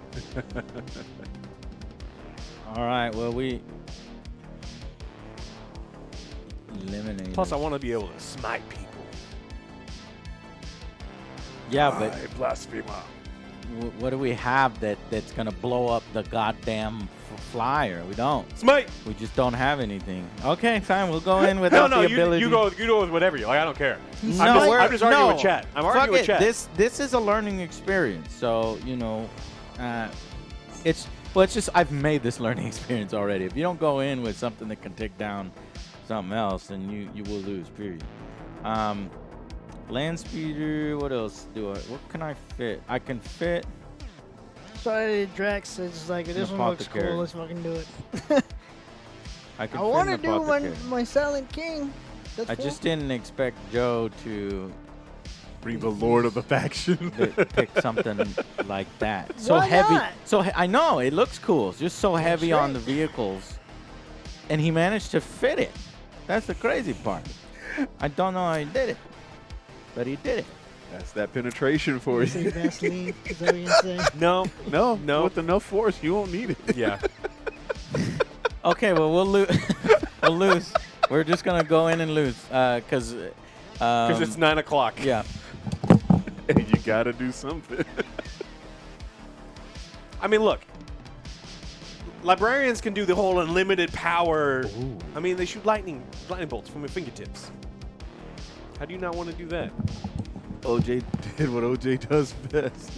All right, well, we eliminated. Plus, I want to be able to smite people. Yeah, but I blasphemer. what do we have that's gonna blow up the goddamn flyer? We don't. Smite. We just don't have anything. Okay, fine. We'll go in without No, the ability. you go with whatever you like. I don't care. No, I'm just arguing with chat. I'm arguing with chat. This is a learning experience. So you know, it's just I've made this learning experience already. If you don't go in with something that can take down something else, then you will lose. Period. Land speeder. What else do I? What can I fit? I can fit. So I did Drax. It's like, this one looks apothecary. cool. Let's fucking do it. I can. I fit want to an do apothecary. my Silent King. That's I cool. just didn't expect Joe to Bring the lord of the faction. pick something like that. So Why heavy. not? I know it looks cool. It's just so heavy on right. the vehicles, and he managed to fit it. That's the crazy part. I don't know how he did it, but he did it. That's that penetration for You say you. Vaseline. Is that what you're saying? No. No. With enough force, you won't need it. Yeah. Okay, well we'll lose. We'll lose. We're just gonna go in and lose, because It's 9 o'clock. yeah. You gotta do something. I mean, look. Librarians can do the whole unlimited power. Ooh. I mean, they shoot lightning bolts from their fingertips. How do you not want to do that? OJ did what OJ does best.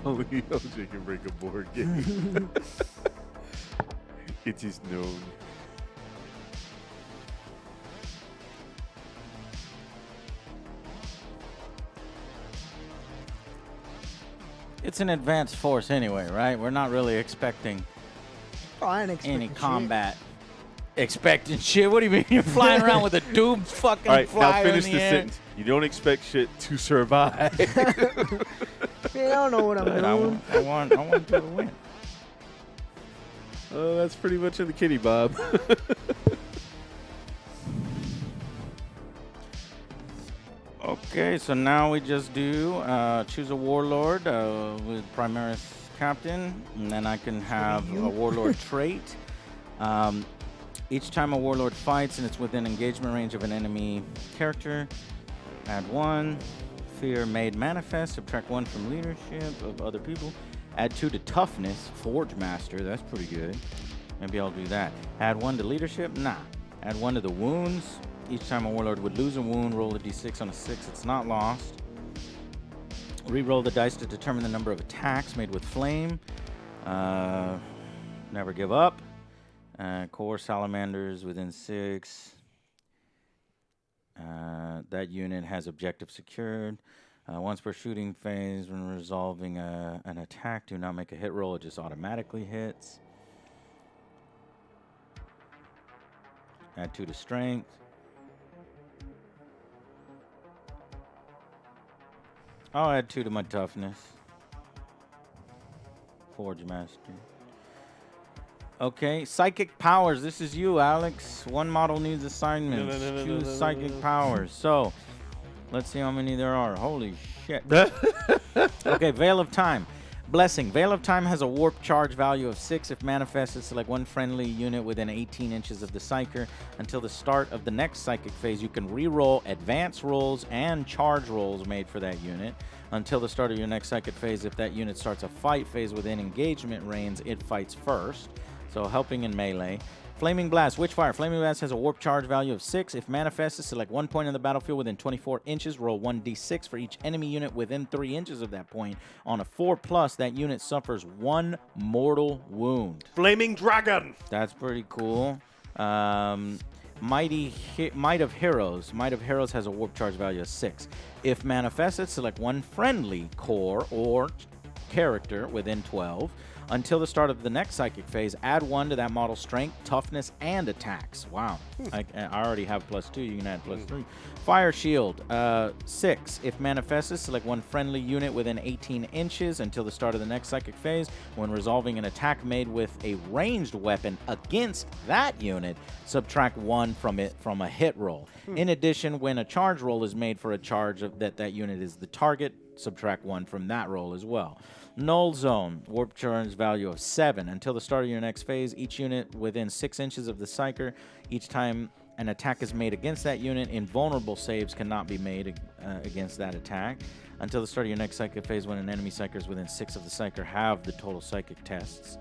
Only OJ can break a board game. It is known. It's an advanced force anyway, right? We're not really expecting Oh, I didn't expect any shit. combat. Expecting shit? What do you mean? You're flying around with a doomed fucking All right, now flyer finish in the the air? sentence. You don't expect shit to survive. Man, I don't know what I'm But I doing. want you to win. Oh, that's pretty much in the kitty, Bob. Okay, so now we just do choose a warlord with Primaris captain, and then I can have a warlord trait. Each time a warlord fights and it's within engagement range of an enemy character, add 1. Fear made manifest, subtract 1 from leadership of other people. Add 2 to toughness, forge master, that's pretty good. Maybe I'll do that. Add 1 to leadership, nah. Add 1 to the wounds. Each time a warlord would lose a wound, roll a d6 on a 6, it's not lost. Re-roll the dice to determine the number of attacks made with flame. Never give up. Core salamanders within 6. That unit has objective secured. Once per shooting phase, when resolving an attack, do not make a hit roll. It just automatically hits. Add 2 to strength. I'll add 2 to my toughness. Forge master. Okay, psychic powers. This is you, Alex. 1 model needs assignments. Choose psychic powers. So, let's see how many there are. Holy shit. Okay, Veil of Time. Blessing. Veil of Time has a warp charge value of 6. If manifested, select 1 friendly unit within 18 inches of the psyker. Until the start of the next psychic phase, you can re-roll advance rolls and charge rolls made for that unit. Until the start of your next psychic phase, if that unit starts a fight phase within engagement range, it fights first. So helping in melee. Flaming Blast, Witchfire. Flaming Blast has a warp charge value of 6. If manifested, select 1 point on the battlefield within 24 inches. Roll 1d6 for each enemy unit within 3 inches of that point. On a 4+, that unit suffers 1 mortal wound. Flaming Dragon. That's pretty cool. Might of Heroes. Might of Heroes has a warp charge value of 6. If manifested, select 1 friendly core or character within 12. Until the start of the next psychic phase, add 1 to that model's strength, toughness, and attacks. Wow. I already have +2. You can add +3. Fire Shield, 6. If manifested, select 1 friendly unit within 18 inches until the start of the next psychic phase. When resolving an attack made with a ranged weapon against that unit, subtract 1 from it from a hit roll. In addition, when a charge roll is made for a charge of that unit is the target, subtract 1 from that roll as well. Null Zone, warp charge value of 7. Until the start of your next phase, each unit within 6 inches of the psyker, each time an attack is made against that unit, invulnerable saves cannot be made against that attack. Until the start of your next psychic phase, when an enemy psyker is within 6 of the psyker, have the total psychic tests.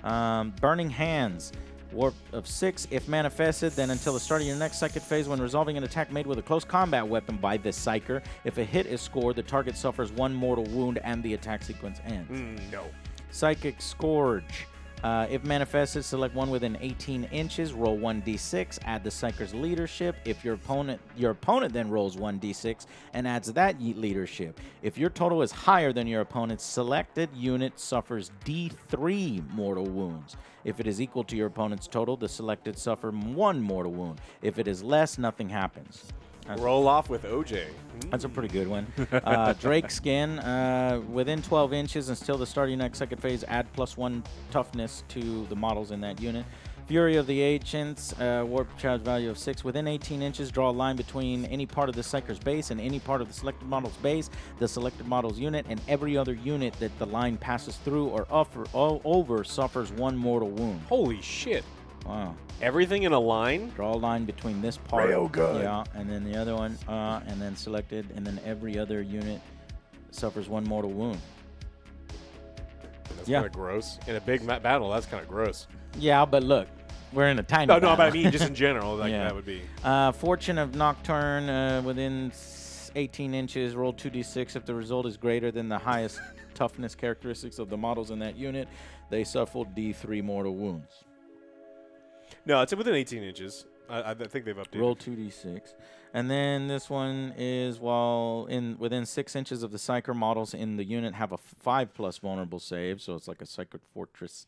Burning Hands, warp of 6. If manifested, then until the start of your next psychic phase, when resolving an attack made with a close combat weapon by this psyker, if a hit is scored, the target suffers 1 mortal wound and the attack sequence ends. No. Psychic Scourge. If manifested, select 1 within 18 inches, roll 1d6, add the psyker's leadership. If your opponent then rolls 1d6 and adds that leadership. If your total is higher than your opponent's, selected unit suffers d3 mortal wounds. If it is equal to your opponent's total, the selected suffer 1 mortal wound. If it is less, nothing happens. Roll off with OJ. That's a pretty good one. Drake Skin, within 12 inches until the start of your next second phase, add +1 toughness to the models in that unit. Fury of the Ancients, warp charge value of 6. Within 18 inches, draw a line between any part of the psyker's base and any part of the selected model's base, the selected model's unit, and every other unit that the line passes through or over suffers 1 mortal wound. Holy shit. Wow. Everything in a line? Draw a line between this part. Real good. Yeah, and then the other one, and then selected, and then every other unit suffers 1 mortal wound. That's kind of gross. In a big battle, that's kind of gross. Yeah, but look, we're in a tiny No, battle. but I mean just in general, like Yeah. that would be. Fortune of Nocturne, within 18 inches, roll 2d6. If the result is greater than the highest toughness characteristics of the models in that unit, they suffer d3 mortal wounds. No, it's within 18 inches. I think they've updated. Roll 2d6. And then this one is within 6 inches of the Psyker, models in the unit have a 5+ vulnerable save, so it's like a Psyker Fortress.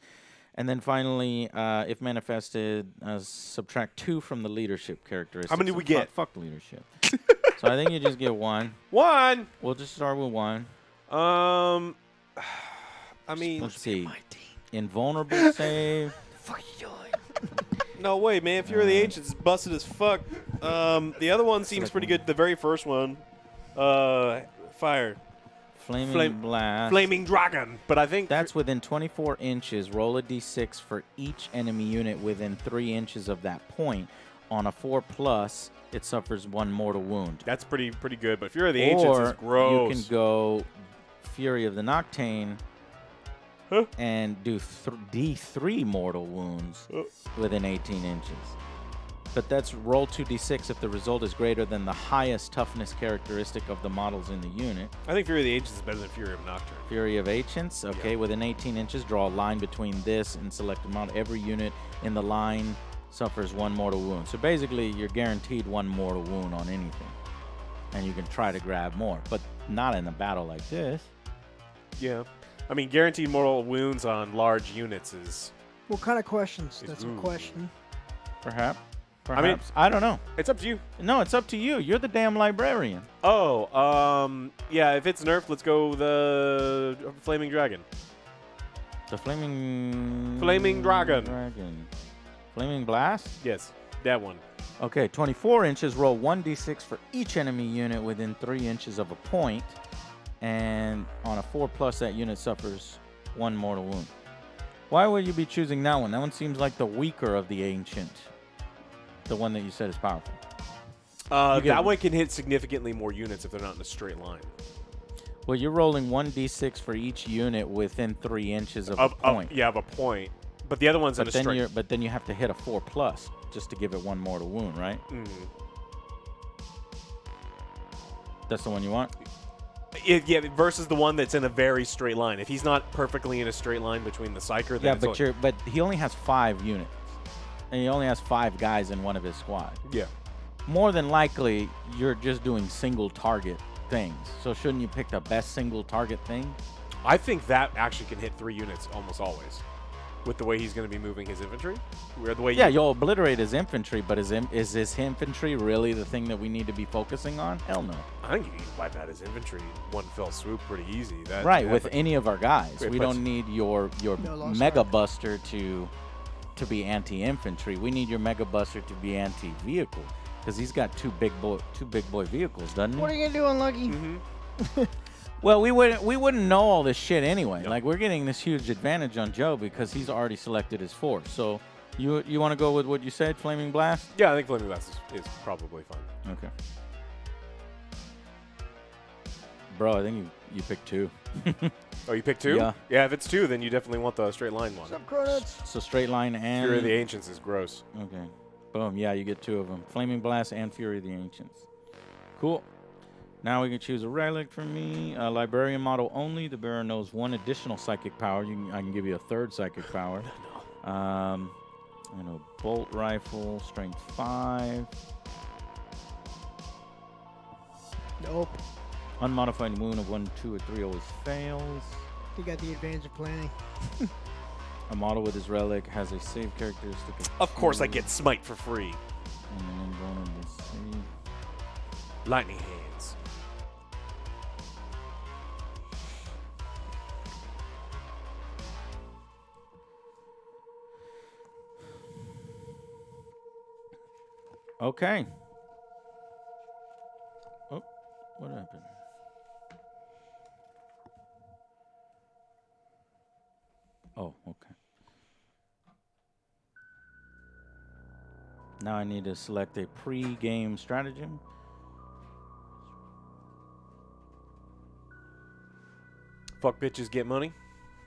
And then finally, if manifested, subtract 2 from the leadership characteristics. How many do we get? Fuck leadership. So I think you just get 1. 1! We'll just start with 1. I mean, Let's see. Invulnerable save. Fuck you doing? no way, man. Fury of the Ancients is busted as fuck. The other one seems pretty good. The very first one. Fire. Flaming Blast. Flaming Dragon. But I think That's within 24 inches. Roll a d6 for each enemy unit within 3 inches of that point. On a 4+, it suffers 1 mortal wound. that's pretty good. But Fury of the Ancients is gross. You can go Fury of the Noctane and do D3 mortal wounds within 18 inches. But that's roll 2d6 if the result is greater than the highest toughness characteristic of the models in the unit. I think Fury of the Ancients is better than Fury of Nocturne. Fury of Ancients, okay, within 18 inches, draw a line between this and select a model. Every unit in the line suffers 1 mortal wound. So basically, you're guaranteed 1 mortal wound on anything. And you can try to grab more, but not in a battle like this. Yeah. I mean, guaranteed mortal wounds on large units is... What kind of questions? That's a question. Perhaps. I mean, I don't know. It's up to you. No, it's up to you. You're the damn librarian. Oh, yeah, if it's nerfed, let's go the Flaming Dragon. The Flaming Dragon. Flaming Blast? Yes, that one. Okay, 24 inches. Roll 1d6 for each enemy unit within 3 inches of a point. And on a 4+, that unit suffers 1 mortal wound. Why would you be choosing that one? That one seems like the weaker of the ancient. The one that you said is powerful. That one can hit significantly more units if they're not in a straight line. Well, you're rolling 1d6 for each unit within 3 inches of a point. Yeah, of a point. But the other one's in a straight. But then you have to hit a 4+ just to give it 1 mortal wound, right? Mm-hmm. That's the one you want? Yeah, versus the one that's in a very straight line. If he's not perfectly in a straight line between the Psyker, then but he only has 5 units. And he only has 5 guys in one of his squad. Yeah. More than likely, you're just doing single target things. So shouldn't you pick the best single target thing? I think that actually can hit 3 units almost always, with the way he's going to be moving his infantry. You'll obliterate his infantry, but is his infantry really the thing that we need to be focusing on? Hell no. I think you can wipe out his infantry in one fell swoop pretty easy. With any of our guys. We don't need your Mega Buster to be anti-infantry. We need your Mega Buster to be anti-vehicle, because he's got two big boy vehicles, doesn't he? What are you gonna do, Unlucky? Mm-hmm. Well, we wouldn't know all this shit anyway. Yep. Like, we're getting this huge advantage on Joe because he's already selected his force. So you want to go with what you said, Flaming Blast? Yeah, I think Flaming Blast is probably fine. Okay. Bro, I think you picked 2. Oh, you picked 2? Yeah. Yeah, if it's 2, then you definitely want the straight line one. What's up, Cronuts? So straight line and... Fury of the Ancients is gross. Okay. Boom. Yeah, you get 2 of them. Flaming Blast and Fury of the Ancients. Cool. Now we can choose a relic for me. Librarian model only. The bearer knows 1 additional psychic power. I can give you a 3rd psychic power. Bolt rifle, strength 5. Nope. Unmodified wound of 1, 2, or 3 always fails. You got the advantage of planning. A model with his relic has a save characteristic Of course I get Smite for free. And an invulnerable save. Lightning Hands. Okay. Oh, what happened? Oh, okay. Now I need to select a pre-game stratagem. Fuck bitches, get money.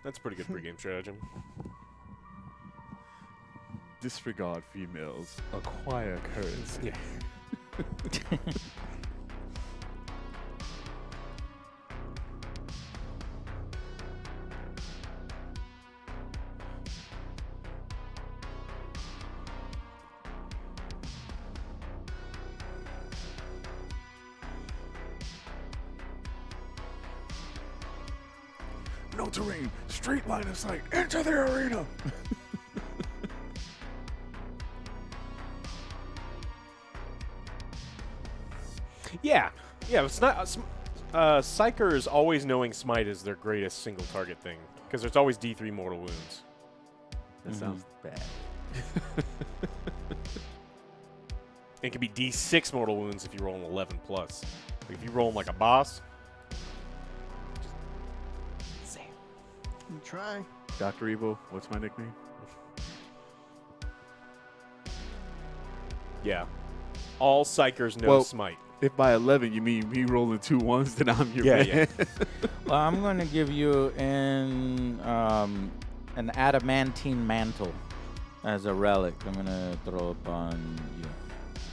That's a pretty good pregame stratagem. Disregard females. Acquire currency. Yeah. No terrain, straight line of sight. Enter the arena. Yeah. It's not. Psychers always knowing Smite is their greatest single target thing, because there's always D3 mortal wounds. That sounds bad. It can be D6 mortal wounds if you roll an 11+. Like if you roll like a boss, You try. Dr. Evil, what's my nickname? Yeah. All psychers know Well, smite. If by 11 you mean me rolling 2 1s, then I'm your Yeah, man. yeah. Well, I'm going to give you an adamantine mantle as a relic. I'm going to throw up on you.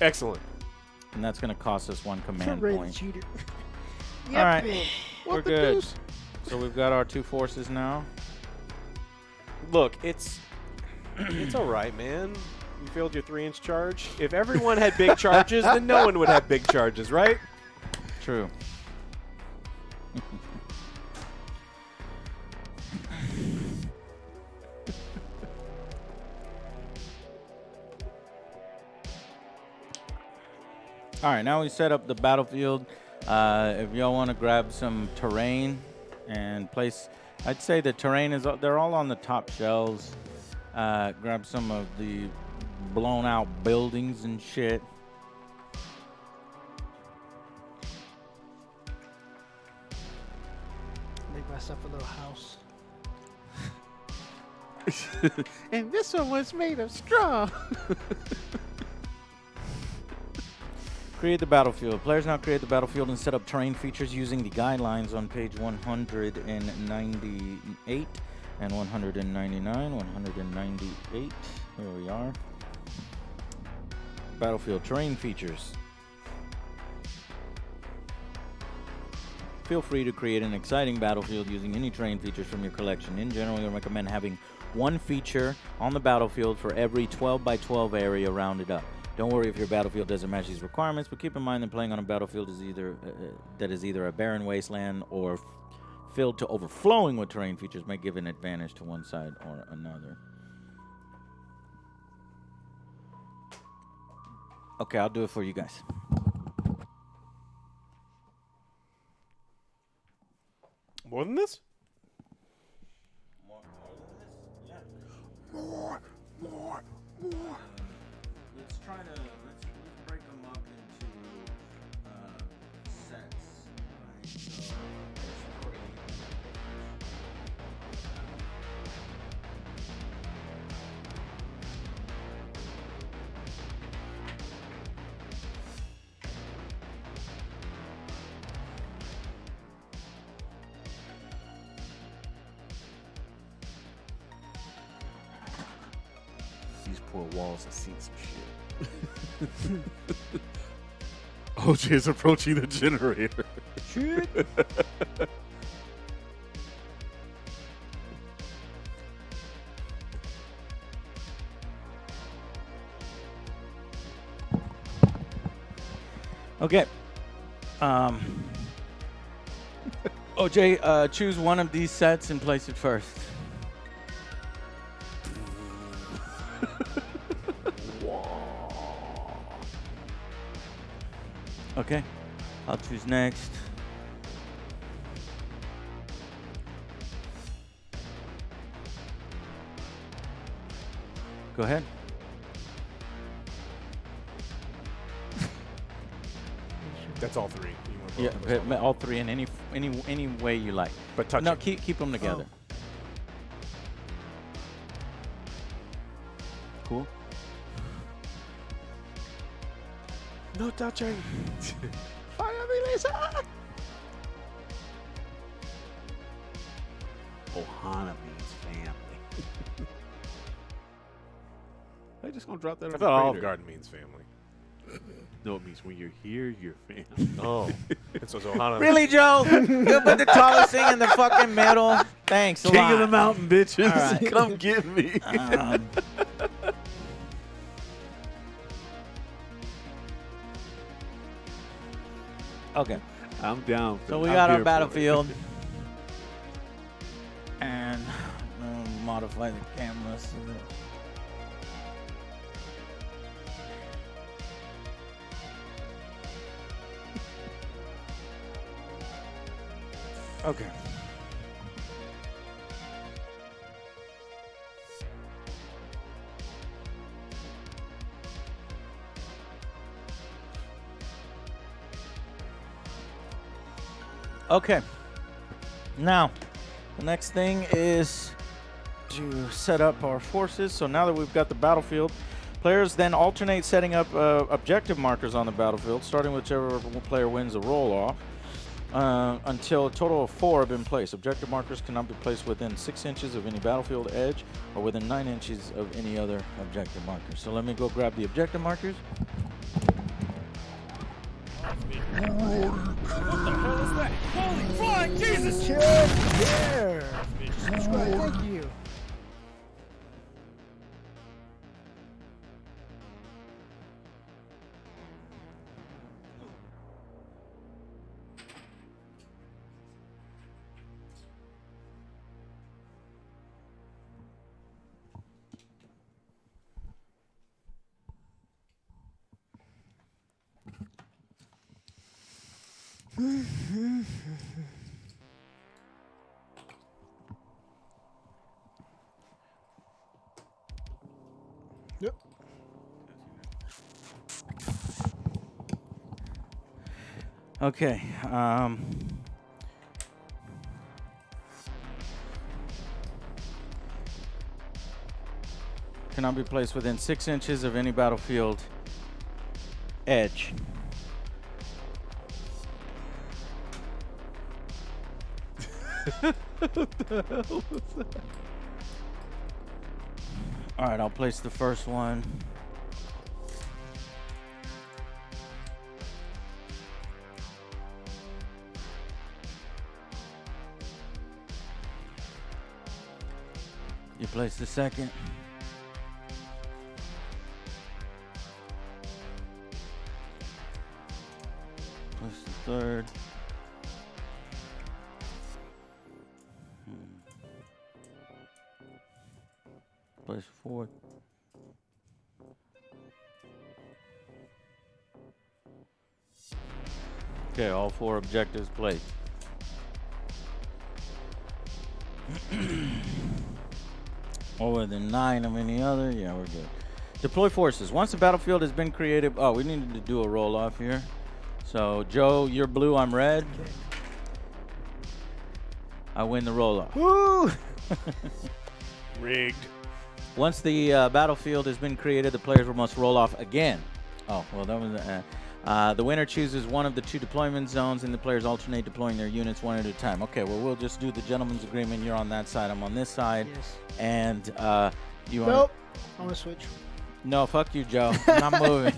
Excellent. And that's going to cost us 1 command Ready point. cheater. All right. Yep. We're good. So we've got our 2 forces now. Look, it's all right, man. You failed your 3-inch charge. If everyone had big charges, then no one would have big charges, right? True. All right, now we set up the battlefield. If y'all want to grab some terrain and place, I'd say the terrain is, they're all on the top shelves. Grab some of the blown out buildings and shit. Make myself a little house. And this one was made of straw. Create the battlefield. Players now create the battlefield and set up terrain features using the guidelines on page 198 and 199, 198. Here we are. Battlefield terrain features. Feel free to create an exciting battlefield using any terrain features from your collection. In general, we recommend having 1 feature on the battlefield for every 12 by 12 area rounded up. Don't worry if your battlefield doesn't match these requirements, but keep in mind that playing on a battlefield is either a barren wasteland or filled to overflowing with terrain features may give an advantage to one side or another. Okay, I'll do it for you guys. More than this? More. Let's try to let's break them up into sets. These poor walls have seen some shit. OJ is approaching the generator. Okay. OJ, choose one of these sets and place it first. Okay. I'll choose next. Go ahead. That's all 3. You wanna Yeah, vote on this one? all 3 in any way you like. But touch No, it. keep them together. Cool. No touching. Fire me, Lisa! Ohana means family. I just gonna drop that I on the thought Olive crater. Garden means family. No, it means when you're here, you're family. Oh. And so Ohana. Really, Joe? You put the tallest thing in the fucking middle. Thanks a King lot. of the mountain, bitches. All right. Come get me. Okay. I'm down. So we I'm got our here for it. battlefield. And modify the camera so that. Okay. Okay. Now, The next thing is to set up our forces. So now that we've got the battlefield, players then alternate setting up objective markers on the battlefield, starting whichever player wins the roll-off, until a total of 4 have been placed. Objective markers cannot be placed within 6 inches of any battlefield edge or within 9 inches of any other objective marker. So let me go grab the objective markers. There. Subscribe. Thank you. Yep. Okay. Cannot be placed within 6 inches of any battlefield edge. All right, I'll place the first one. You place the second. Place the third. Place fourth. Okay, all 4 objectives placed. More than 9 of any other. Yeah, we're good. Deploy forces. Once the battlefield has been created. Oh, we needed to do a roll off here. So, Joe, you're blue, I'm red. Okay. I win the roll off. Woo! Rigged. Once the battlefield has been created, the players must roll off again. Oh, well, that was the winner chooses one of the 2 deployment zones, and the players alternate deploying their units one at a time. Okay, well, we'll just do the gentleman's agreement. You're on that side, I'm on this side. Yes. And you want Nope. I want to switch. No, fuck you, Joe. I'm not moving.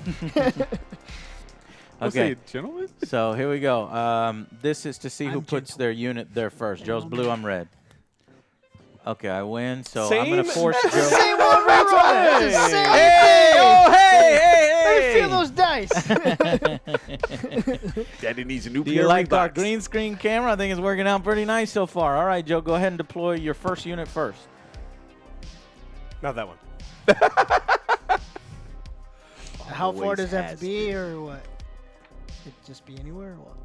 Okay, gentlemen. so here we go. This is to see who I'm puts gentle. their unit there first. Joe's blue, I'm red. Okay, I win, so I'm Same- going to force Joe. Same one every time. It's the same Hey! thing. Oh, hey, Let me hey, feel those dice. Daddy needs a new Do pair you of like our Reeboks. green screen camera? I think it's working out pretty nice so far. All right, Joe, go ahead and deploy your first unit first. Not that one. How far Always does that have has to be, or what? It just be anywhere, or what?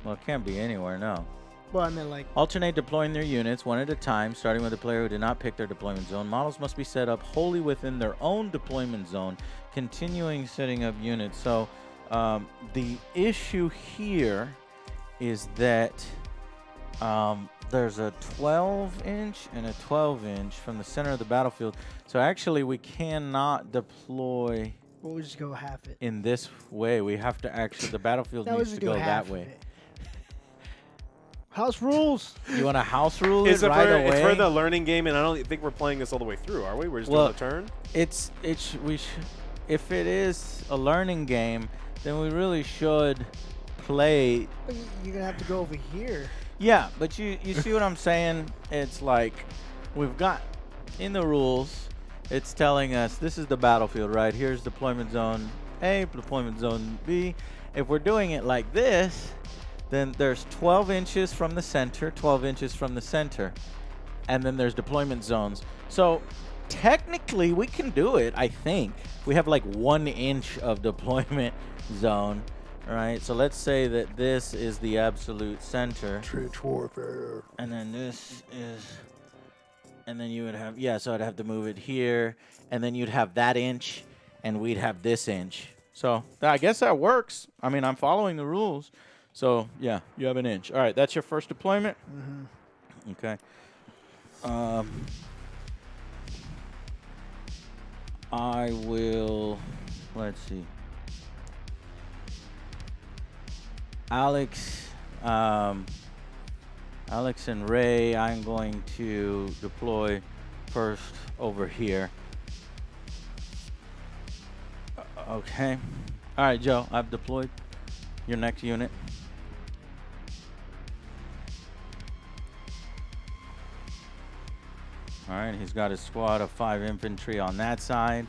Well, it can't be anywhere, no. Well, I meant like. Alternate deploying their units one at a time, starting with a player who did not pick their deployment zone. Models must be set up wholly within their own deployment zone, continuing setting up units. So the issue here is that there's a 12-inch and a 12-inch from the center of the battlefield. So actually, we cannot deploy We'll just go half it. in this way. We have to actually, the battlefield That was needs just to go go half that of way. it. House rules. You want to house rule It's it right for, away? it's for the learning game, and I don't think we're playing this all the way through, are we? We're just doing a turn? If it is a learning game, then we really should play. You're gonna have to go over here. Yeah, but you see what I'm saying? It's like we've got in the rules, it's telling us this is the battlefield, right? Here's deployment zone A, deployment zone B. If we're doing it like this, then there's 12 inches from the center, 12 inches from the center, and then there's deployment zones. So technically we can do it, I think. We have like 1 inch of deployment zone, right? So let's say that this is the absolute center. Trench warfare. And then this is, and then you would have, yeah, so I'd have to move it here, and then you'd have that inch, and we'd have this inch. So I guess that works. I mean, I'm following the rules. So, yeah, you have an inch. All right, that's your first deployment. Okay. I will. Let's see. Alex and Ray, I'm going to deploy first over here. Okay. All right, Joe, I've deployed your next unit. All right, he's got a squad of 5 infantry on that side.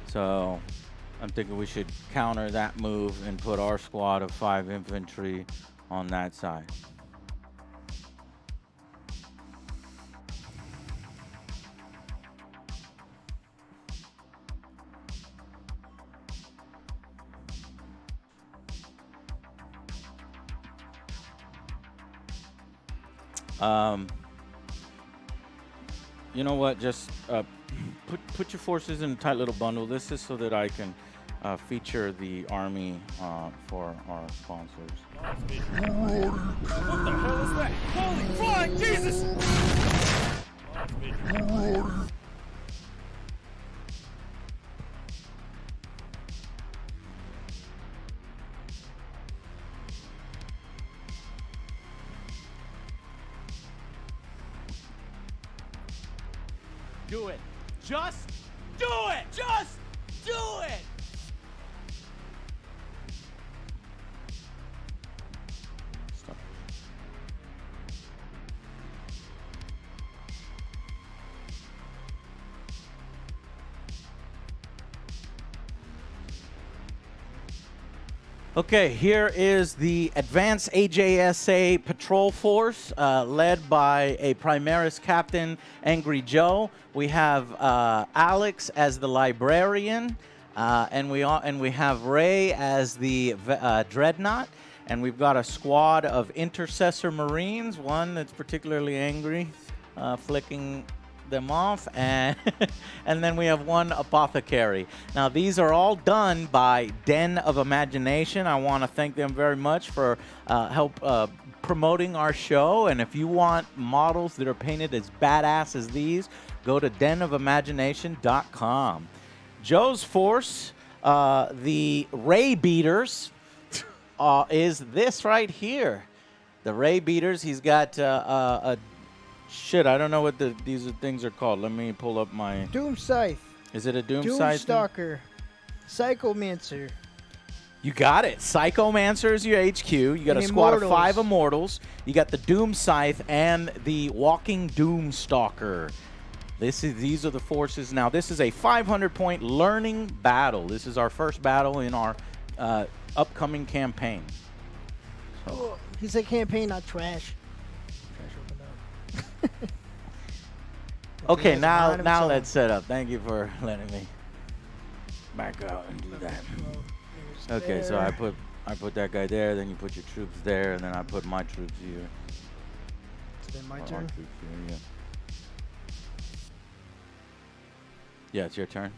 So I'm thinking we should counter that move and put our squad of 5 infantry on that side. You know what? Just put your forces in a tight little bundle. This is so that I can feature the army for our sponsors. What the hell is that? Holy flying Jesus! Do it. Just do it. Just do it. Stop. Okay, here is the Advanced AJSA Patrol Force, led by a Primaris Captain, Angry Joe. We have Alex as the Librarian, and we have Ray as the Dreadnought, and we've got a squad of Intercessor Marines, one that's particularly angry, flicking them off, and and then we have one apothecary. Now these are all done by Den of Imagination. I want to thank them very much for help promoting our show, and if you want models that are painted as badass as these, go to denofimagination.com. Joe's force, the Ray Beaters, is this right here. The Ray Beaters. He's got a shit, I don't know what these things are called. Let me pull up my... Doom Scythe. Is it a Doom Scythe? Doomstalker. Psychomancer. You got it. Psychomancer is your HQ. You got And a squad of Immortals. 5 Immortals. You got the Doom Scythe and the Walking Doomstalker. These are the forces. Now, this is a 500-point learning battle. This is our first battle in our upcoming campaign. Oh, he said campaign, not trash. Okay, has a now mind of its own. let's set up. Thank you for letting me back out and do that. Okay, so I put that guy there, then you put your troops there, and then I put my troops here. So then my Or our turn. troops here, yeah. Yeah, it's your turn.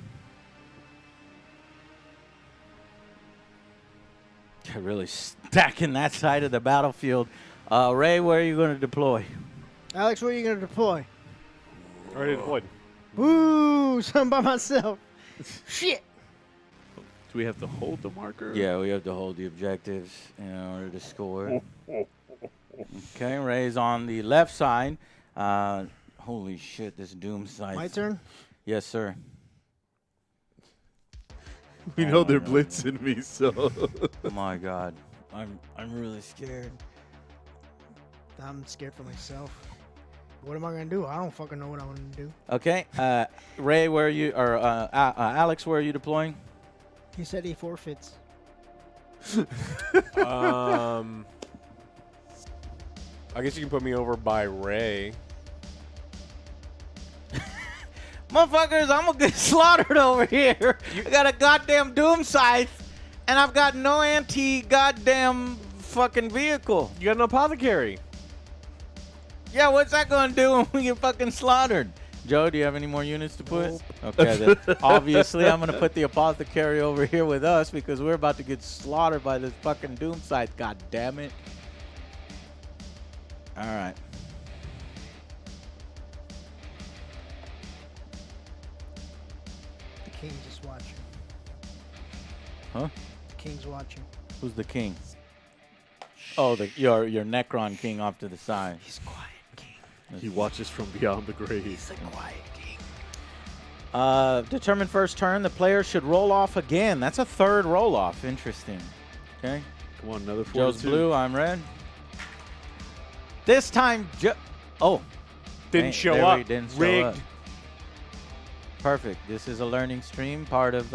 You're really stacking that side of the battlefield. Ray, where are you going to deploy? Alex, where are you going to deploy? Already deployed. Woo! So I'm by myself. Shit. Do we have to hold the marker? Yeah, we have to hold the objectives in order to score. Okay, Ray's on the left side. Holy shit, this Doom Scythe. My turn? Yes, sir. We know they're blitzing me, so. Oh my God, I'm really scared. I'm scared for myself. What am I going to do? I don't fucking know what I'm going to do. Okay, Ray, where are you? Or Alex, where are you deploying? He said he forfeits. I guess you can put me over by Ray. Motherfuckers, I'm gonna get slaughtered over here. I got a goddamn Doom Scythe, and I've got no anti-goddamn fucking vehicle. You got an apothecary. Yeah, what's that gonna do when we get fucking slaughtered? Joe, do you have any more units to put? Okay, then obviously I'm gonna put the apothecary over here with us because we're about to get slaughtered by this fucking Doom Scythe. God damn it! All right. King's just watching. Huh? The King's watching. Who's the king? Oh, your Necron king off to the side. He's quiet king. He watches from beyond the grave. He's a quiet king. Determine first turn. The player should roll off again. That's a third roll off. Interesting. Okay. Come on, another 42. Joe's blue. I'm red. This time, oh. Didn't show there up. we didn't show Rigged. up. Perfect. This is a learning stream, part of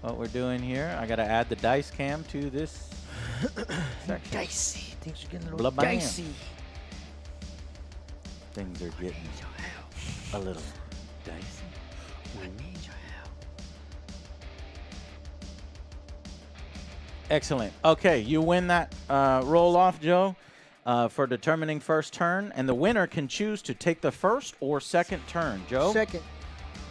what we're doing here. I got to add the dice cam to this section. Dicey. Things are getting a little Blah-bam. dicey. Things are getting Your help. a little dicey. I need your help. Excellent. Okay, you win that roll off, Joe, for determining first turn, and the winner can choose to take the first or second turn. Joe? Second.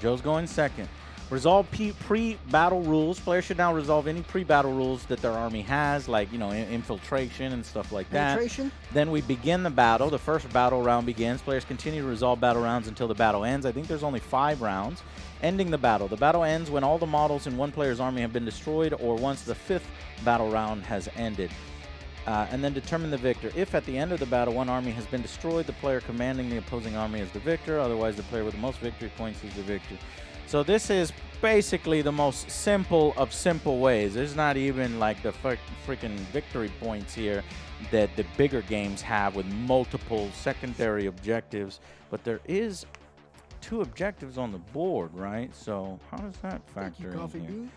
Joe's going second. Resolve pre-battle rules. Players should now resolve any pre-battle rules that their army has, like, you know, infiltration and stuff like that. Penetration. Then we begin the battle. The first battle round begins. Players continue to resolve battle rounds until the battle ends. I think there's only 5 rounds. Ending the battle. The battle ends when all the models in one player's army have been destroyed or once the 5th battle round has ended. And then determine the victor. If at the end of the battle one army has been destroyed, the player commanding the opposing army is the victor. Otherwise, the player with the most victory points is the victor. So this is basically the most simple of simple ways. There's not even like the freaking victory points here that the bigger games have with multiple secondary objectives. But there is 2 objectives on the board, right? So how does that Thank you, factor Coffee in here? Bean.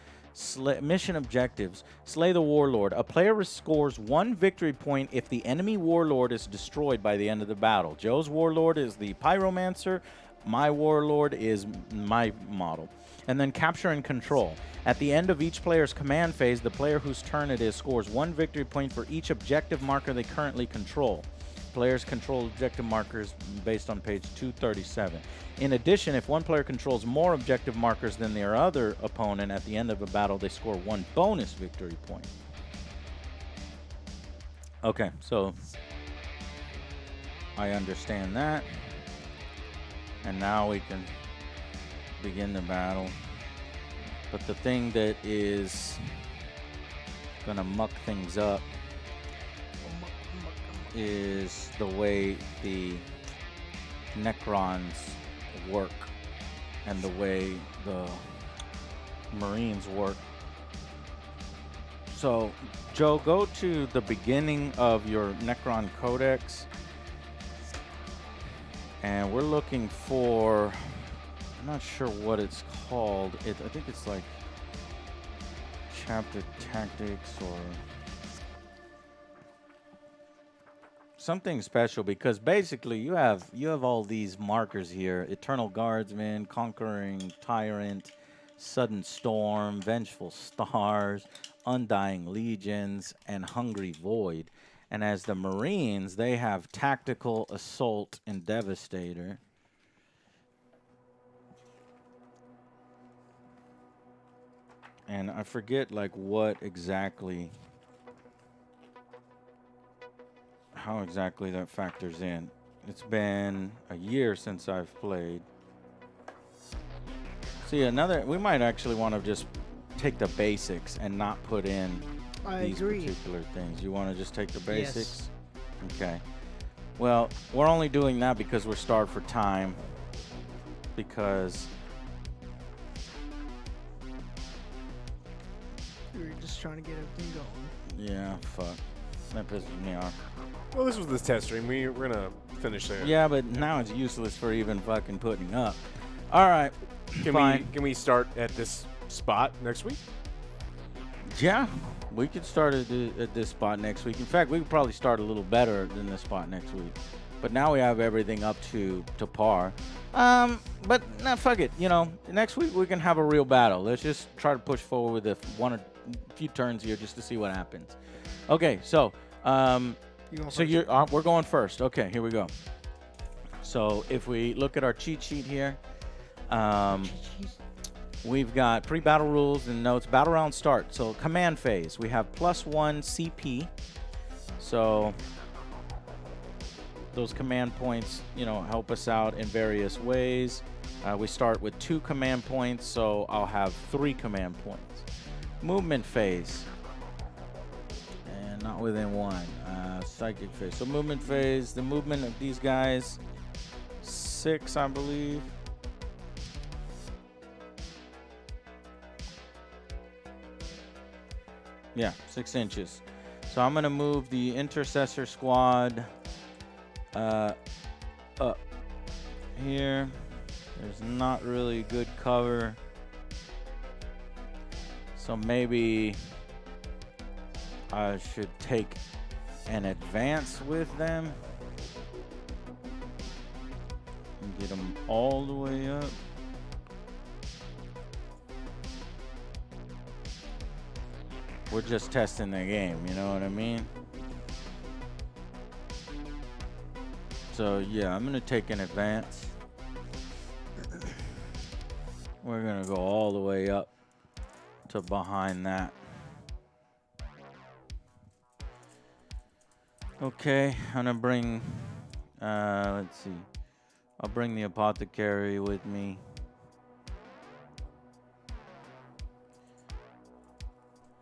Mission objectives. Slay the Warlord. A player scores 1 victory point if the enemy Warlord is destroyed by the end of the battle. Joe's Warlord is the Pyromancer. My Warlord is my model. And then capture and control. At the end of each player's command phase, the player whose turn it is scores 1 victory point for each objective marker they currently control. Players control objective markers based on page 237. In addition, if one player controls more objective markers than their other opponent at the end of a battle, they score 1 bonus victory point. Okay, so I understand that. And now we can begin the battle. But the thing that is gonna muck things up is the way the Necrons work and the way the Marines work. So, Joe, go to the beginning of your Necron Codex, and we're looking for, I'm not sure what it's called. I think it's like chapter tactics or something special, because basically you have all these markers here: Eternal Guardsman, Conquering Tyrant, Sudden Storm, Vengeful Stars, Undying Legions, and Hungry Void. And as the Marines, they have Tactical, Assault, and Devastator. And I forget like what exactly, how exactly that factors in. It's been a year since I've played. See, we might actually want to just take the basics and not put in these particular things. You want to just take the basics? Yes. Okay. Well, we're only doing that because we're starved for time. Because We were just trying to get everything going. yeah, fuck. That pisses me off. Well, this was the test stream. We're gonna finish there. Yeah, but now it's useless for even fucking putting up. All right. Can we start at this spot next week? Yeah, we could start at this spot next week. In fact, we could probably start a little better than this spot next week. But now we have everything up to par. But nah, fuck it. You know, next week we can have a real battle. Let's just try to push forward with a few turns here just to see what happens. Okay, so we're going first. Okay, here we go. So if we look at our cheat sheet here, we've got pre-battle rules and notes. Battle round start. So command phase. We have +1 CP. So those command points, you know, help us out in various ways. We start with 2 command points, so I'll have 3 command points. Movement phase. And not within 1. Psychic phase. So movement phase, the movement of these guys, 6, I believe. Yeah, 6 inches. So I'm going to move the Intercessor Squad up here. There's not really good cover. So maybe I should take an advance with them and get them all the way up. We're just testing the game, you know what I mean? So yeah, I'm gonna take an advance. We're gonna go all the way up to behind that. Okay, I'm gonna bring, let's see. I'll bring the apothecary with me.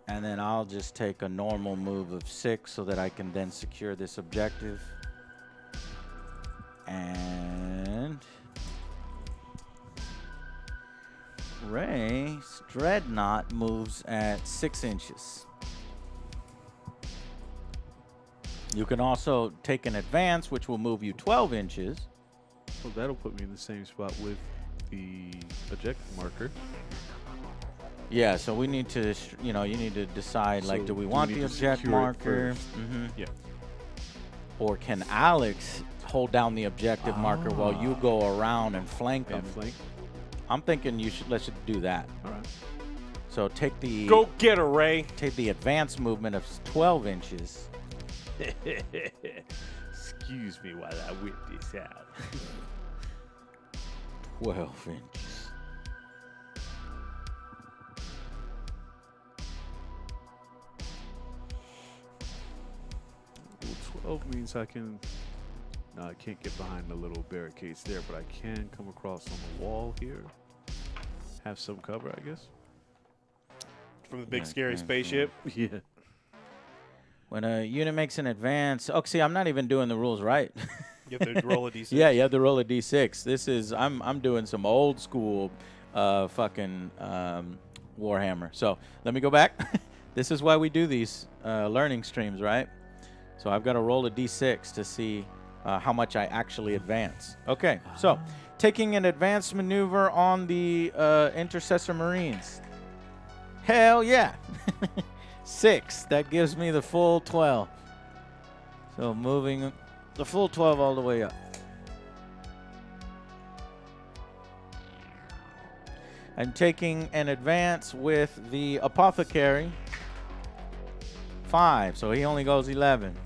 And then I'll just take a normal move of 6 so that I can then secure this objective. And Ray's Dreadnought moves at 6 inches. You can also take an advance, which will move you 12 inches. Well, that'll put me in the same spot with the objective marker. Yeah, so we need to, you know, you need to decide, like, So do we do want we the need to object secure it marker? first? Yeah. Or can Alex hold down the objective marker while you go around and flank them? And flank. I'm thinking let's do that. All right. So take the Go get her, Ray. take the advanced movement of 12 inches. Excuse me while I whip this out. 12 inches. Well, 12 means I can. No, I can't get behind the little barricades there, but I can come across on the wall here. Have some cover, I guess. From the big Yeah, scary yeah, spaceship. Yeah. When a unit makes an advance, oh, see, I'm not even doing the rules right. You have to roll a d6. Yeah, you have to roll a d6. This is I'm doing some old school, fucking Warhammer. So let me go back. This is why we do these learning streams, right? So I've got to roll a d6 to see how much I actually advance. Okay, so taking an advanced maneuver on the Intercessor Marines. Hell yeah. 6. That gives me the full 12. So moving the full 12 all the way up. I'm taking an advance with the Apothecary. 5. So he only goes 11.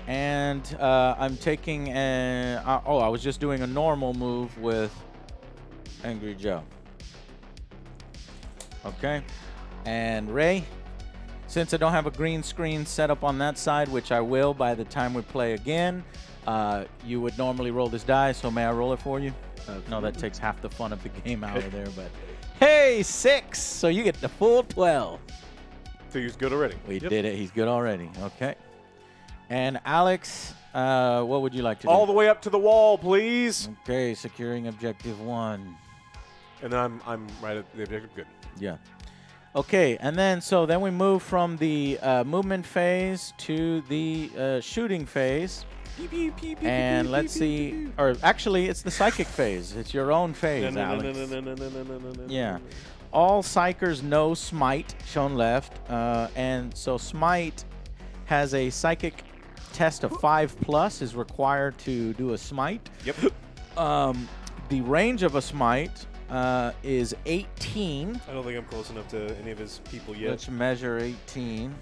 And I'm taking I was just doing a normal move with Angry Joe. Okay. And Ray, since I don't have a green screen set up on that side, which I will by the time we play again, you would normally roll this die, so may I roll it for you? No, that takes half the fun of the game out of there, but hey, 6! So you get the full 12. So he's good already. We did it. He's good already. Okay. And Alex, what would you like to do? All the way up to the wall, please. Okay, securing objective 1. And then I'm right at the objective. Good. Yeah. Okay, and then then we move from the movement phase to the shooting phase. And let's see, or actually, it's the psychic phase. It's your own phase, Alex. Yeah. All psychers know smite, shown left, and so smite has a psychic test of 5+ is required to do a smite. Yep. The range of a smite is 18. I don't think I'm close enough to any of his people yet. Let's measure 18.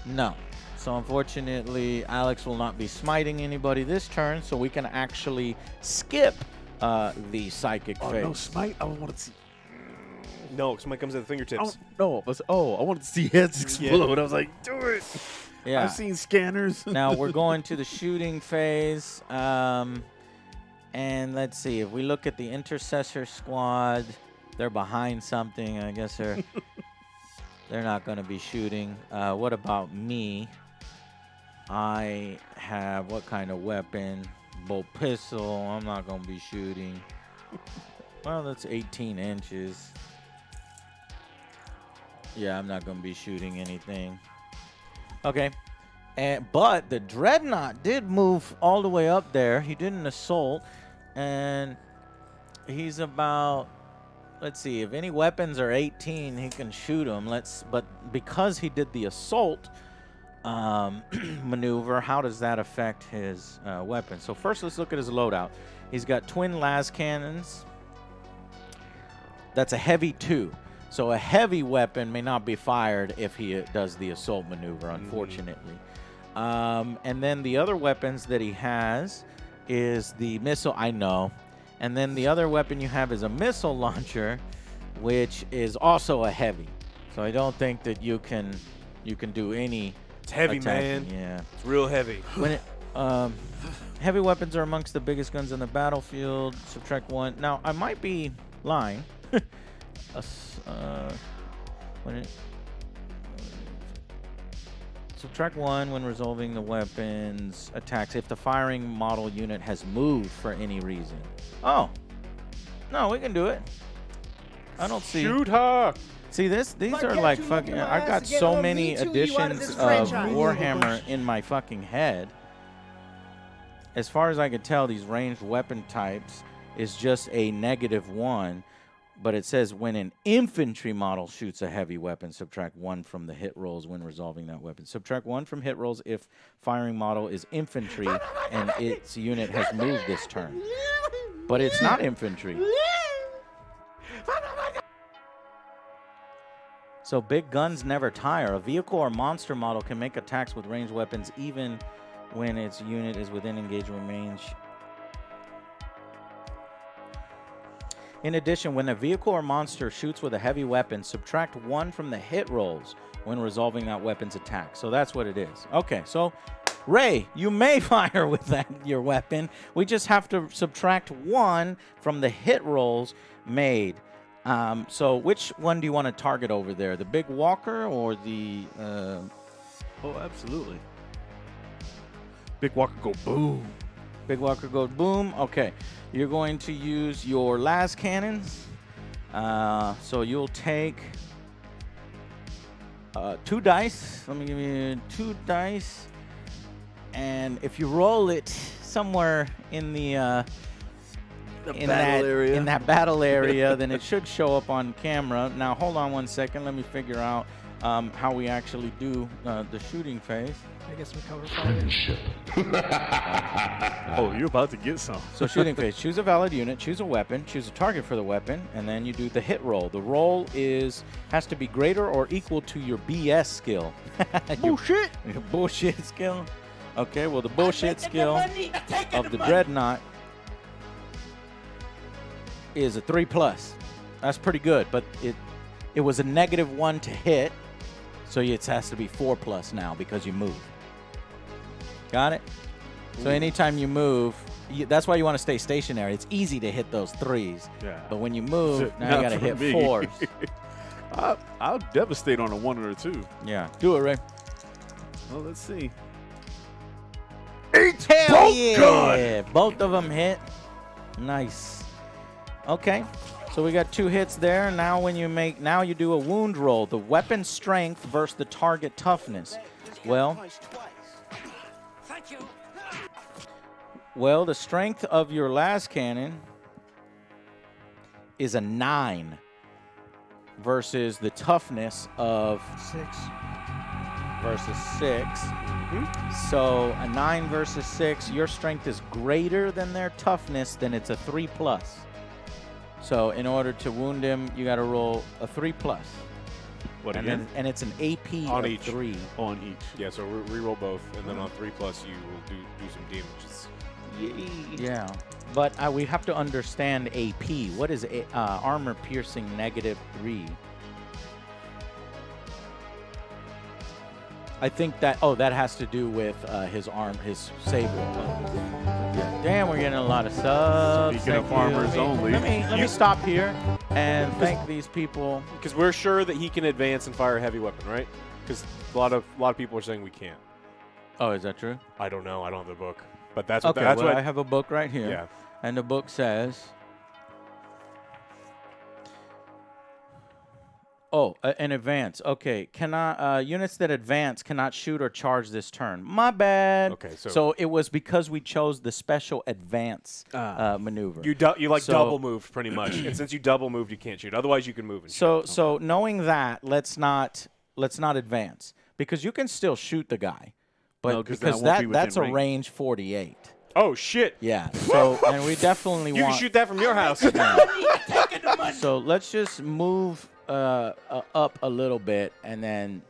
No. So unfortunately, Alex will not be smiting anybody this turn, so we can actually skip the psychic phase. No, smite. I wanted to see. No, somebody comes at the fingertips. I wanted to see heads explode. I was like, do it. Yeah. I've seen scanners. Now we're going to the shooting phase. And let's see. If we look at the intercessor squad, they're behind something. I guess they're not going to be shooting. What about me? I have what kind of weapon? Bolt pistol. I'm not going to be shooting. Well, that's 18 inches. Yeah, I'm not going to be shooting anything. Okay. But the Dreadnought did move all the way up there. He did an assault. And he's about, let's see, if any weapons are 18, he can shoot them. But because he did the assault maneuver, how does that affect his weapon? So first, let's look at his loadout. He's got twin las cannons. That's a heavy 2. So a heavy weapon may not be fired if he does the assault maneuver, unfortunately. And then the other weapons that he has is the missile. I know. And then the other weapon you have is a missile launcher, which is also a heavy. So I don't think that you can do any. It's heavy, attacking. man. Yeah. It's real heavy. When it, heavy weapons are amongst the biggest guns in the battlefield. Subtract 1. Now I might be lying. Subtract 1 when resolving the weapons attacks if the firing model unit has moved for any reason. Oh, no, we can do it. I don't see. Shoot her! See this? These Might are catch like you fucking. looking my I've ass got again so on many me too, you out of editions this of franchise. Warhammer in my fucking head. As far as I can tell, these ranged weapon types is just a -1. But it says when an infantry model shoots a heavy weapon, subtract 1 from the hit rolls when resolving that weapon. Subtract 1 from hit rolls if firing model is infantry and its unit has moved this turn. But it's not infantry. So big guns never tire. A vehicle or monster model can make attacks with ranged weapons even when its unit is within engagement range. In addition, when a vehicle or monster shoots with a heavy weapon, subtract 1 from the hit rolls when resolving that weapon's attack. So that's what it is. Okay, so Ray, you may fire with your weapon. We just have to subtract 1 from the hit rolls made. So which one do you want to target over there? The big walker or the... Oh, absolutely. Big Walker go boom. Big walker goes boom. Okay. You're going to use your las cannons. So you'll take 2 dice. Let me give you 2 dice. And if you roll it somewhere in the area. in that battle area, then it should show up on camera. Now hold on 1 second. Let me figure out how we actually do the shooting phase. I guess we cover fire. Oh, you're about to get some. So shooting phase, choose a valid unit, choose a weapon, choose a target for the weapon, and then you do the hit roll. The roll has to be greater or equal to your BS skill. Bullshit. Your bullshit skill. Okay, well the bullshit skill of the Dreadnought is a 3+. That's pretty good, but it was a -1 to hit, so it has to be 4+ now because you moved. Got it? So anytime you move, that's why you want to stay stationary. It's easy to hit those 3s. Yeah. But when you move, now you Not got to for hit me. 4s. I'll devastate on a 1 or a 2. Yeah. Do it, Ray. Well, let's see. Hell yeah! Both of them hit. Nice. Okay. So we got 2 hits there. Now now you do a wound roll. The weapon strength versus the target toughness. Well, the strength of your las cannon is a 9 versus the toughness of 6. versus 6. So a 9 versus 6, your strength is greater than their toughness, then it's a 3+. So in order to wound him, you got to roll a 3+. What And again? and it's an AP On of each. 3. On each. Yeah, so re-roll both, and then on 3+ you will do some damages. Yeah, but we have to understand AP. What is armor piercing -3? I think that, oh, that has to do with his arm, his saber. Yeah. Damn, we're getting a lot of subs. Speaking of Thank you. farmers only. Let me stop here and thank these people. Because we're sure that he can advance and fire a heavy weapon, right? Because a lot of people are saying we can't. Oh, is that true? I don't know. I don't have the book. But that's what Okay, that's well, what I have a book right here. Yeah. And the book says, in advance. Okay, units that advance cannot shoot or charge this turn. My bad. Okay, so it was because we chose the special advance maneuver. You double moved pretty much, and since you double moved, you can't shoot. Otherwise, you can move and shoot. So knowing that, let's not advance because you can still shoot the guy, but No, because that won't be that's a within range 48. Oh shit! Yeah. So and we definitely You want. can shoot that from your house. So let's just move up a little bit and then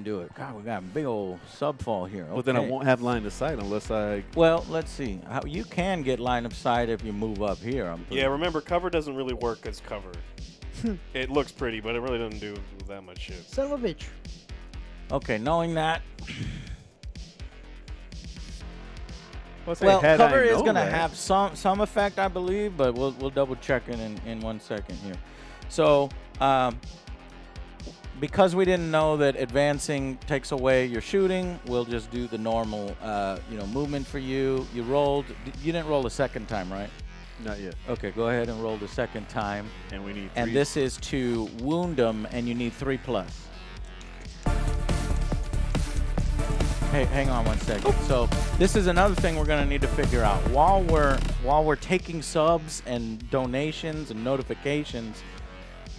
do it. God, we got a big old subfall here. Well, then I Okay. won't have line of sight unless I. Well, let's see. You can get line of sight if you move up here. Yeah, remember, cover doesn't really work as cover. It looks pretty, but it really doesn't do that much shit. Son of a bitch. Okay, knowing that. Well, cover is going to have some effect, I believe, but we'll double check it in 1 second here. So, because we didn't know that advancing takes away your shooting, we'll just do the normal, movement for you. You rolled. You didn't roll a second time, right? Not yet. Okay, go ahead and roll the second time. And we need 3. And this is to wound them, and you need 3+. Hey, hang on 1 second. So this is another thing we're going to need to figure out. While we're taking subs and donations and notifications,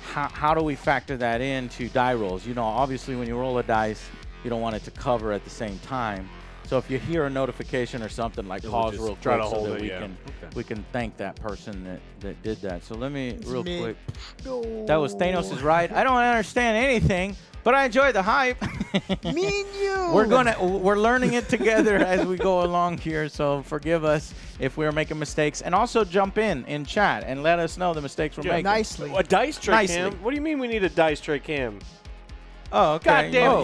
how do we factor that into die rolls? You know, obviously when you roll a dice, you don't want it to cover at the same time. So if you hear a notification or something, like pause real quick so that we can thank that person that did that. So let me real quick. That was Thanos is right. I don't understand anything, but I enjoy the hype. Me and you. We're learning it together as we go along here. So forgive us if we're making mistakes, and also jump in chat and let us know the mistakes we're making. Nicely. A dice tray Nicely. cam? What do you mean we need a dice tray cam? Oh, okay. Goddamn,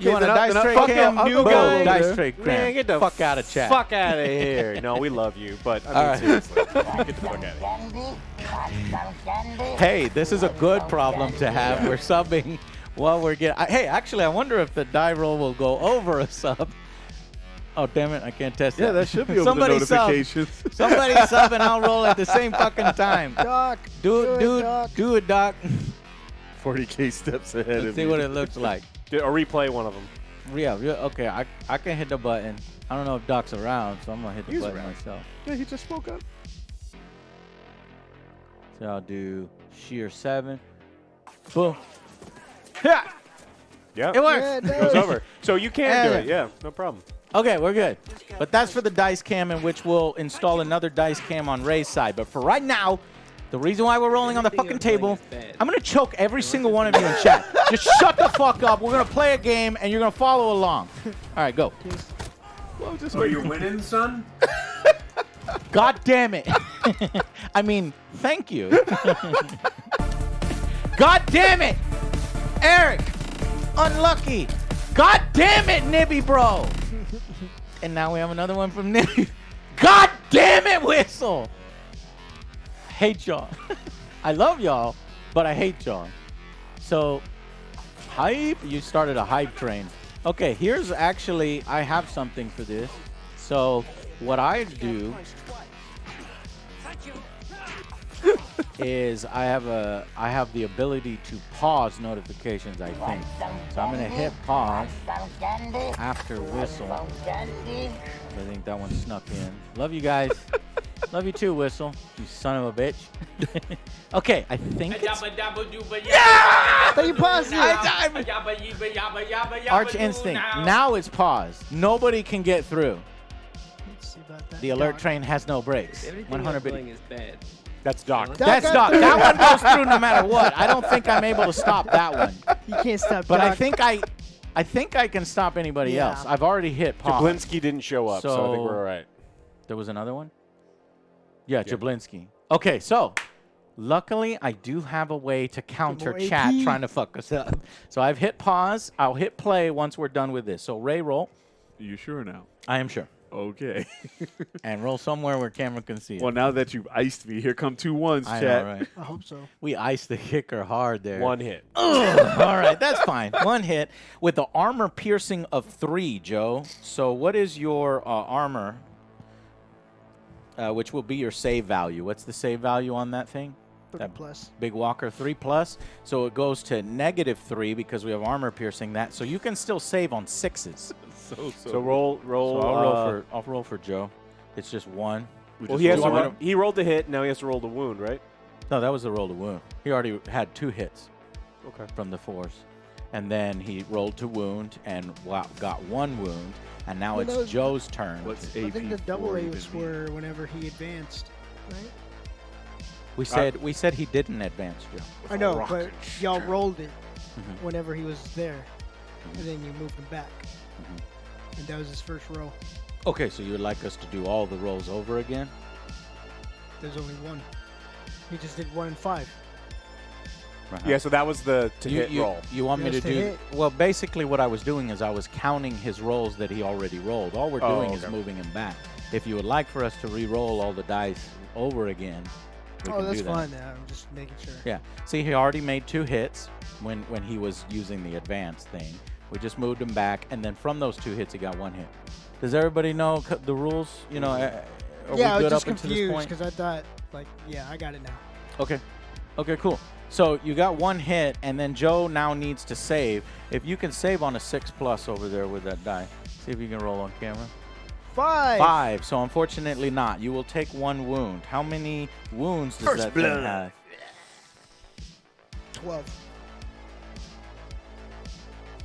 You want a dice tray cam? new Boom, guy. dice tray cam. Man, get the fuck out of chat. Fuck out of here. No, we love you, but I mean, All right. seriously, get the fuck out of here. Hey, this is a good problem to have. We're subbing while we're getting. Hey, actually, I wonder if the die roll will go over a sub. Oh, damn it. I can't test Yeah, that should be over Somebody the notifications. Somebody sub and I'll roll at the same fucking time. Doc. Do it, Doc. 40K steps ahead Let's of see me. what it looks like. Or replay one of them. Yeah, okay. I can hit the button. I don't know if Doc's around, so I'm going to hit the He's button around. myself. Yeah, he just spoke up. So I'll do sheer 7. Boom. Yeah. Yeah. It works. Yeah, it Goes does. over. So you can do it. Yeah, no problem. Okay, we're good. But that's for the dice cam, in which we'll install another dice cam on Ray's side. But for right now, the reason why we're rolling on the fucking table, I'm going to choke every single one of you in chat. Just shut the fuck up. We're going to play a game, and you're going to follow along. All right, go. Well, just Are you winning, son? God damn it. I mean, thank you. God damn it. Eric. Unlucky. God damn it, Nibby bro. And now we have another one from Nibby. God damn it, Whistle. Hate y'all. I love y'all, but I hate y'all. So, hype? You started a hype train. Okay, here's actually, I have something for this. So, what I do is I have the ability to pause notifications, I think. So I'm gonna hit pause after Whistle. I think that one snuck in. Love you guys. Love you too, Whistle. You son of a bitch. Okay, I think it's So you paused it. Arch Instinct. Now it's paused. Nobody can get through. Let's see about that. The alert Doc. train has no brakes. Everything 100 you're doing is bad. That's Doc. Doc That's got Doc. through. That one goes through no matter what. I don't think I'm able to stop that one. You can't stop But Doc. I think I can stop anybody Yeah. else. I've already hit pause. Jablinski didn't show up, so I think we're all right. There was another one? Yeah, Jablinski. Okay, so Luckily, I do have a way to counter more chat AP. trying to fuck us up. So I've hit pause. I'll hit play once we're done with this. So Ray, roll. You sure now? I am sure. Okay. And roll somewhere where camera can see it. Well, now that you've iced me, here come 2 1s, I chat. know, right? I hope so. We iced the kicker hard there. 1 hit. All right, that's fine. 1 hit with the armor piercing of 3, Joe. So what is your armor, which will be your save value? What's the save value on that thing? 30 plus. Big Walker 3+. So it goes to -3 because we have armor piercing that. So you can still save on 6s. So roll. So I'll roll for Joe. It's just 1. Well, he has roll to one. he rolled a hit. Now he has to roll the wound, right? No, that was the roll to wound. He already had 2 hits. Okay. From the 4s. And then he rolled to wound and got 1 wound. And now Well, it's no, Joe's turn. What's I AP think the double for A even was mean? for whenever he advanced, right? We said he didn't advance, Joe. I know, but y'all rolled it Mhm. whenever he was there, and then you moved him back, Mhm. and that was his first roll. Okay, so you would like us to do all the rolls over again? There's only 1. He just did 1 and 5. Uh-huh. Yeah, so that was the hit roll. You want me to Just to do? hit. Well, basically, what I was doing is I was counting his rolls that he already rolled. All we're doing is okay. moving him back. If you would like for us to re-roll all the dice over again, we Oh, can that's do that. fine. Then I'm just making sure. Yeah. See, he already made 2 hits when he was using the advanced thing. We just moved him back, and then from those 2 hits, he got 1 hit. Does everybody know the rules? You know, are Yeah, I we was good just up until this confused point? because I thought, like, yeah, I got it now. Okay. Okay, cool. So you got 1 hit, and then Joe now needs to save. If you can save on a 6+ over there with that die, see if you can roll on camera. 5. 5. So unfortunately not. You will take 1 wound. How many wounds does that thing have? 12.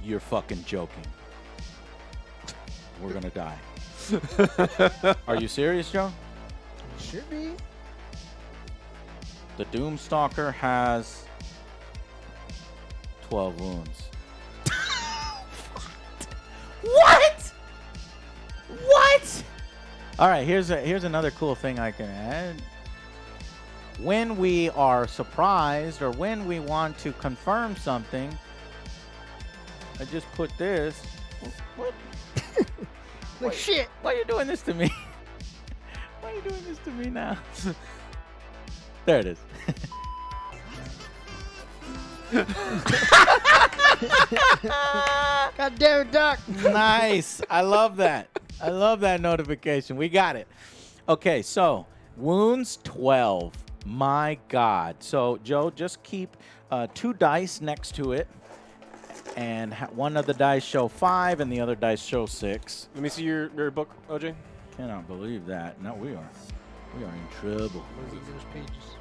You're fucking joking. We're gonna die. Are you serious, Joe? Should be. The Doomstalker has 12 wounds. What? What? All right, here's another cool thing I can add. When we are surprised or when we want to confirm something, I just put this. What? Like, shit. Why are you doing this to me? Why are you doing this to me now? There it is. God damn it, Doc. Nice. I love that. I love that notification. We got it. Okay, so wounds 12. My God. So, Joe, just keep 2 dice next to it. And one of the dice show 5 and the other dice show 6. Let me see your book, OJ. Cannot believe that. No, we are in trouble. Those pages.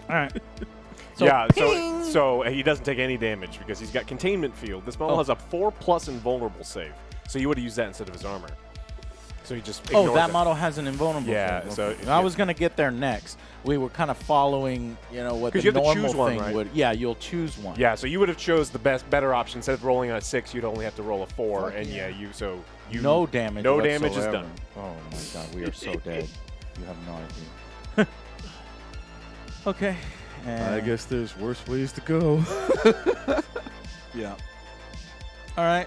All right. So he doesn't take any damage because he's got containment field. This model has a 4+ invulnerable save, so you would have used that instead of his armor. So he just ignores that it. model has an invulnerable. Yeah, save. so Okay. I was gonna get there next. We were kind of following, what the you have to normal choose one, thing right? would. Yeah, you'll choose one. Yeah, so you would have chose the better option. Instead of rolling on a 6, you'd only have to roll a 4, Fuck and yeah. No damage. No damage is whatsoever. done. Oh my God, we are so dead. You have no idea. Okay. I guess there's worse ways to go. Yeah. All right.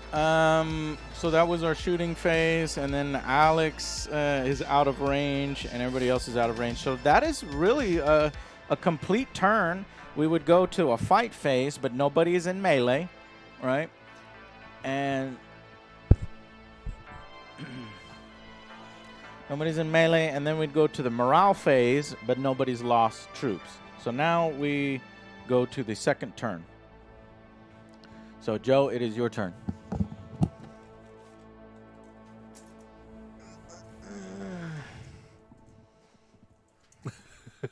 So that was our shooting phase, and then Alex is out of range, and everybody else is out of range. So that is really a complete turn. We would go to a fight phase, but nobody is in melee, right? And nobody's in melee, and then we'd go to the morale phase, but nobody's lost troops. So now we go to the second turn. So, Joe, it is your turn.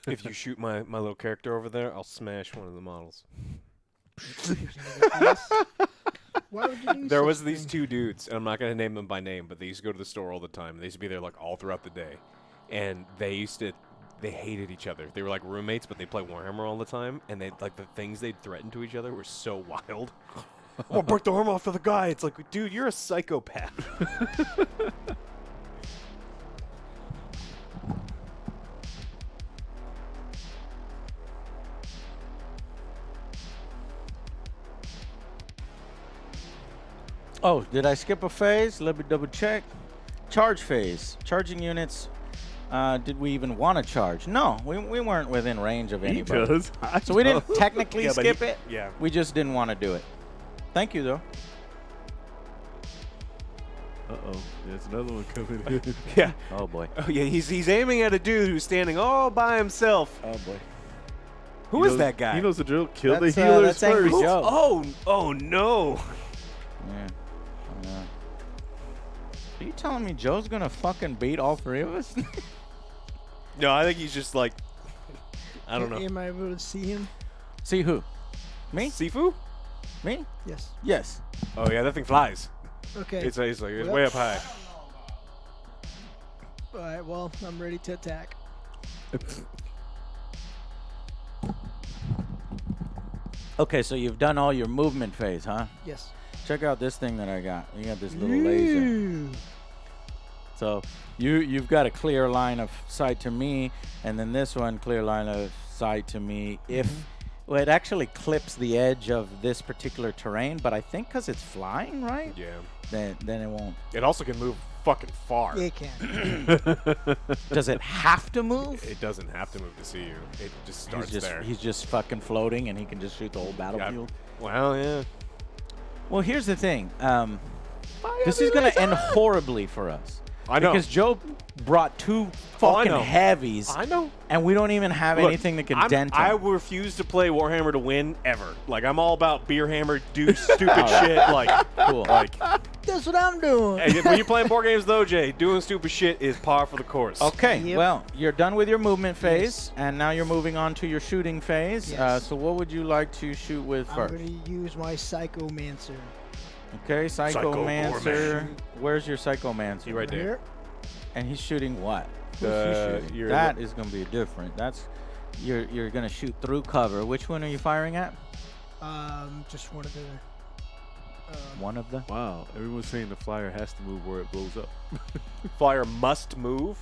If you shoot my little character over there, I'll smash one of the models. Why would you do There such was a these thing? 2 dudes, and I'm not going to name them by name, but they used to go to the store all the time. They used to be there like all throughout the day. And they hated each other. They were like roommates, but they play Warhammer all the time. And they like the things they'd threaten to each other were so wild. I'm going to break the arm off of the guy. It's like, dude, you're a psychopath. Oh, did I skip a phase? Let me double check. Charge phase. Charging units. Did we even want to charge? No, we weren't within range of He anybody. does. So we didn't technically Yeah, but skip it. Yeah. We just didn't want to do it. Thank you, though. Uh-oh. There's another one coming in. Yeah. Oh, boy. Oh yeah, he's aiming at a dude who's standing all by himself. Oh, boy. Who is that guy? He knows the drill. Kill the That's, healers that's Angry first. Joe. Oh no. Yeah. Are you telling me Joe's going to fucking beat all three of us? No, I think he's just like, I don't know. Am I able to see him? See who? Me? Sifu? Me? Yes. Yes. Oh yeah, that thing flies. Okay. It's Well- way up high. All right. Well, I'm ready to attack. Okay, so you've done all your movement phase, huh? Yes. Check out this thing that I got. You got this little laser. Ooh. So you've got a clear line of sight to me, and then this one clear line of sight to me. If well, it actually clips the edge of this particular terrain, but I think because it's flying, right? Yeah. Then it won't. It also can move fucking far. It can. Does it have to move? It doesn't have to move to see you. It just starts there. He's just fucking floating, and he can just shoot the whole battlefield. Well, yeah. Well, here's the thing. This is going to end horribly for us. I know. Because Joe brought two Oh, I fucking know. heavies, I know. and we don't even have Look, anything that can I dent him. refuse to play Warhammer to win ever. Like I'm all about beer hammer, do stupid shit. Like, Cool. like That's what I'm doing. hey, when you're playing board games with OJ, doing stupid shit is par for the course. Okay, Yep. well, you're done with your movement phase, Yes. and now you're moving on to your shooting phase. Yes. So what would you like to shoot with I'm first? going to use my Psychomancer. Okay, Psychomancer. Gourmet. Where's your Psychomancer? He right there. Here. And he's shooting what? Who's he shooting? you're- That is going to be different. That's you're going to shoot through cover. Which one are you firing at? Just one of the. One of the. Wow. Everyone's saying the flyer has to move where it blows up. Flyer must move.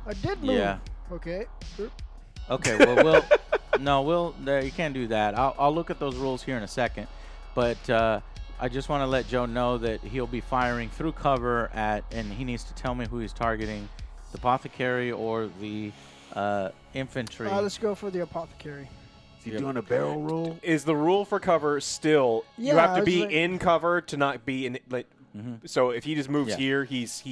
I did move. Yeah. Okay. Oop. Okay, well, you can't do that. I'll look at those rules here in a second, but I just want to let Joe know that he'll be firing through cover and he needs to tell me who he's targeting, the apothecary or the infantry. Let's go for the apothecary. Is he doing a barrel roll? Is the rule for cover still you Yeah, have I to was be like- in cover to not be in like so if he just moves Yeah. here, he's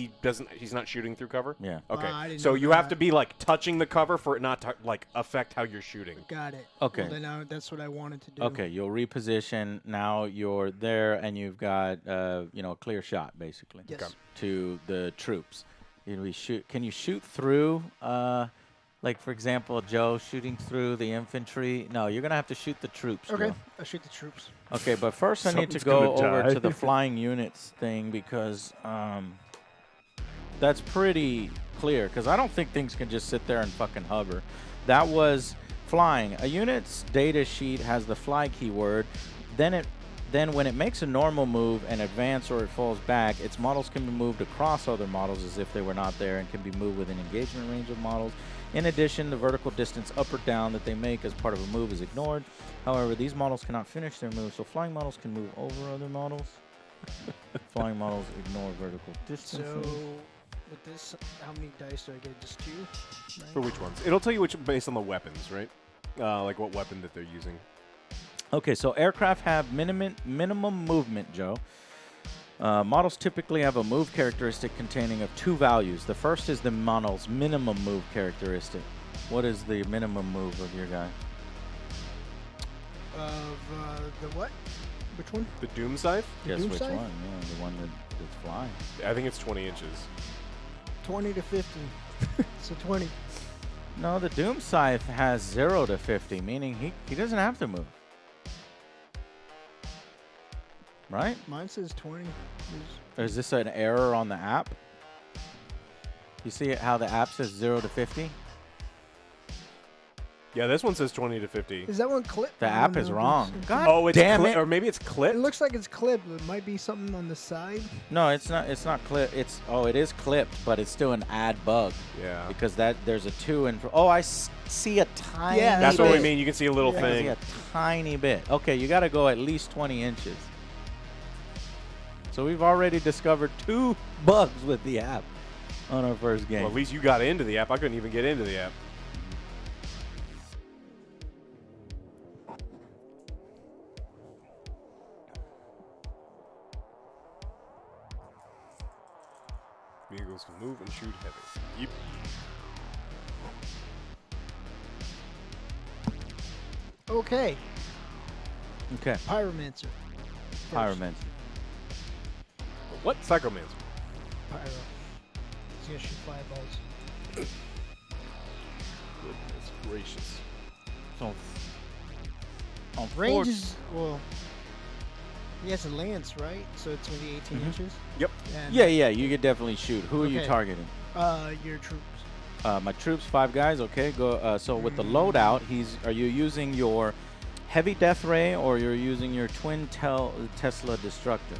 not shooting through cover? Yeah. Okay. I didn't So know you have that. to be like touching the cover for it not to like affect how you're shooting. Got it. Okay. Well, then that's what I wanted to do. Okay, you'll reposition. Now you're there, and you've got a clear shot basically Yes. Okay. to the troops. Can you shoot through? Like for example, Joe shooting through the infantry. No, you're gonna have to shoot the troops. Okay. Joe. I'll shoot the troops. Okay, but first I need to Something's go gonna over die. to the flying units thing because that's pretty clear. Because I don't think things can just sit there and fucking hover. That was flying. A unit's data sheet has the fly keyword. Then when it makes a normal move and advance or it falls back, its models can be moved across other models as if they were not there and can be moved within engagement range of models. In addition, the vertical distance up or down that they make as part of a move is ignored. However, these models cannot finish their move, so flying models can move over other models. Flying models ignore vertical So distances. with this, how many dice do I get? Just 2? For which ones? It'll tell you which based on the weapons, right? Like what weapon that they're using. Okay, so aircraft have minimum movement, Joe. Models typically have a move characteristic containing of 2 values. The first is the model's minimum move characteristic. What is the minimum move of your guy? Of the what? Which one? The Doom Scythe? Guess Doom which Scythe? one? Yeah, the one that's flying. I think it's 20 inches. 20 to 50. So 20. No, the Doom Scythe has 0 to 50, meaning he doesn't have to move. Right? Mine says 20. Or is this an error on the app? You see how the app says 0 to 50? Yeah, this one says 20 to 50. Is that one clipped? The I app don't is know. wrong. God Oh, it's damn it. or maybe it's It clipped. looks like it's clipped. It might be something on the side. No, it's not. It's not clipped. It is clipped, but it's still an add bug Yeah. because there's a 2 in. Oh, I see a tiny. Yeah, That's what we bit. mean. You can see a little Yeah. I can see thing. a tiny bit. Okay, you got to go at least 20 inches. So we've already discovered 2 bugs with the app on our first game. Well, at least you got into the app. I couldn't even get into the app. Vehicles can move and shoot heavy. Yep. Okay. Okay. Pyromancer. First. Pyromancer. What? Psychomancer. Pyro. He's gonna shoot fireballs. Goodness gracious. So on Range is, well, he has a lance, right? So it's gonna be 18 inches. Yep. And yeah, you could definitely shoot. Who are you Okay. targeting? Your troops. My troops, 5 guys. Okay, go. So with the loadout, are you using your heavy death ray or you're using your twin Tesla destructor?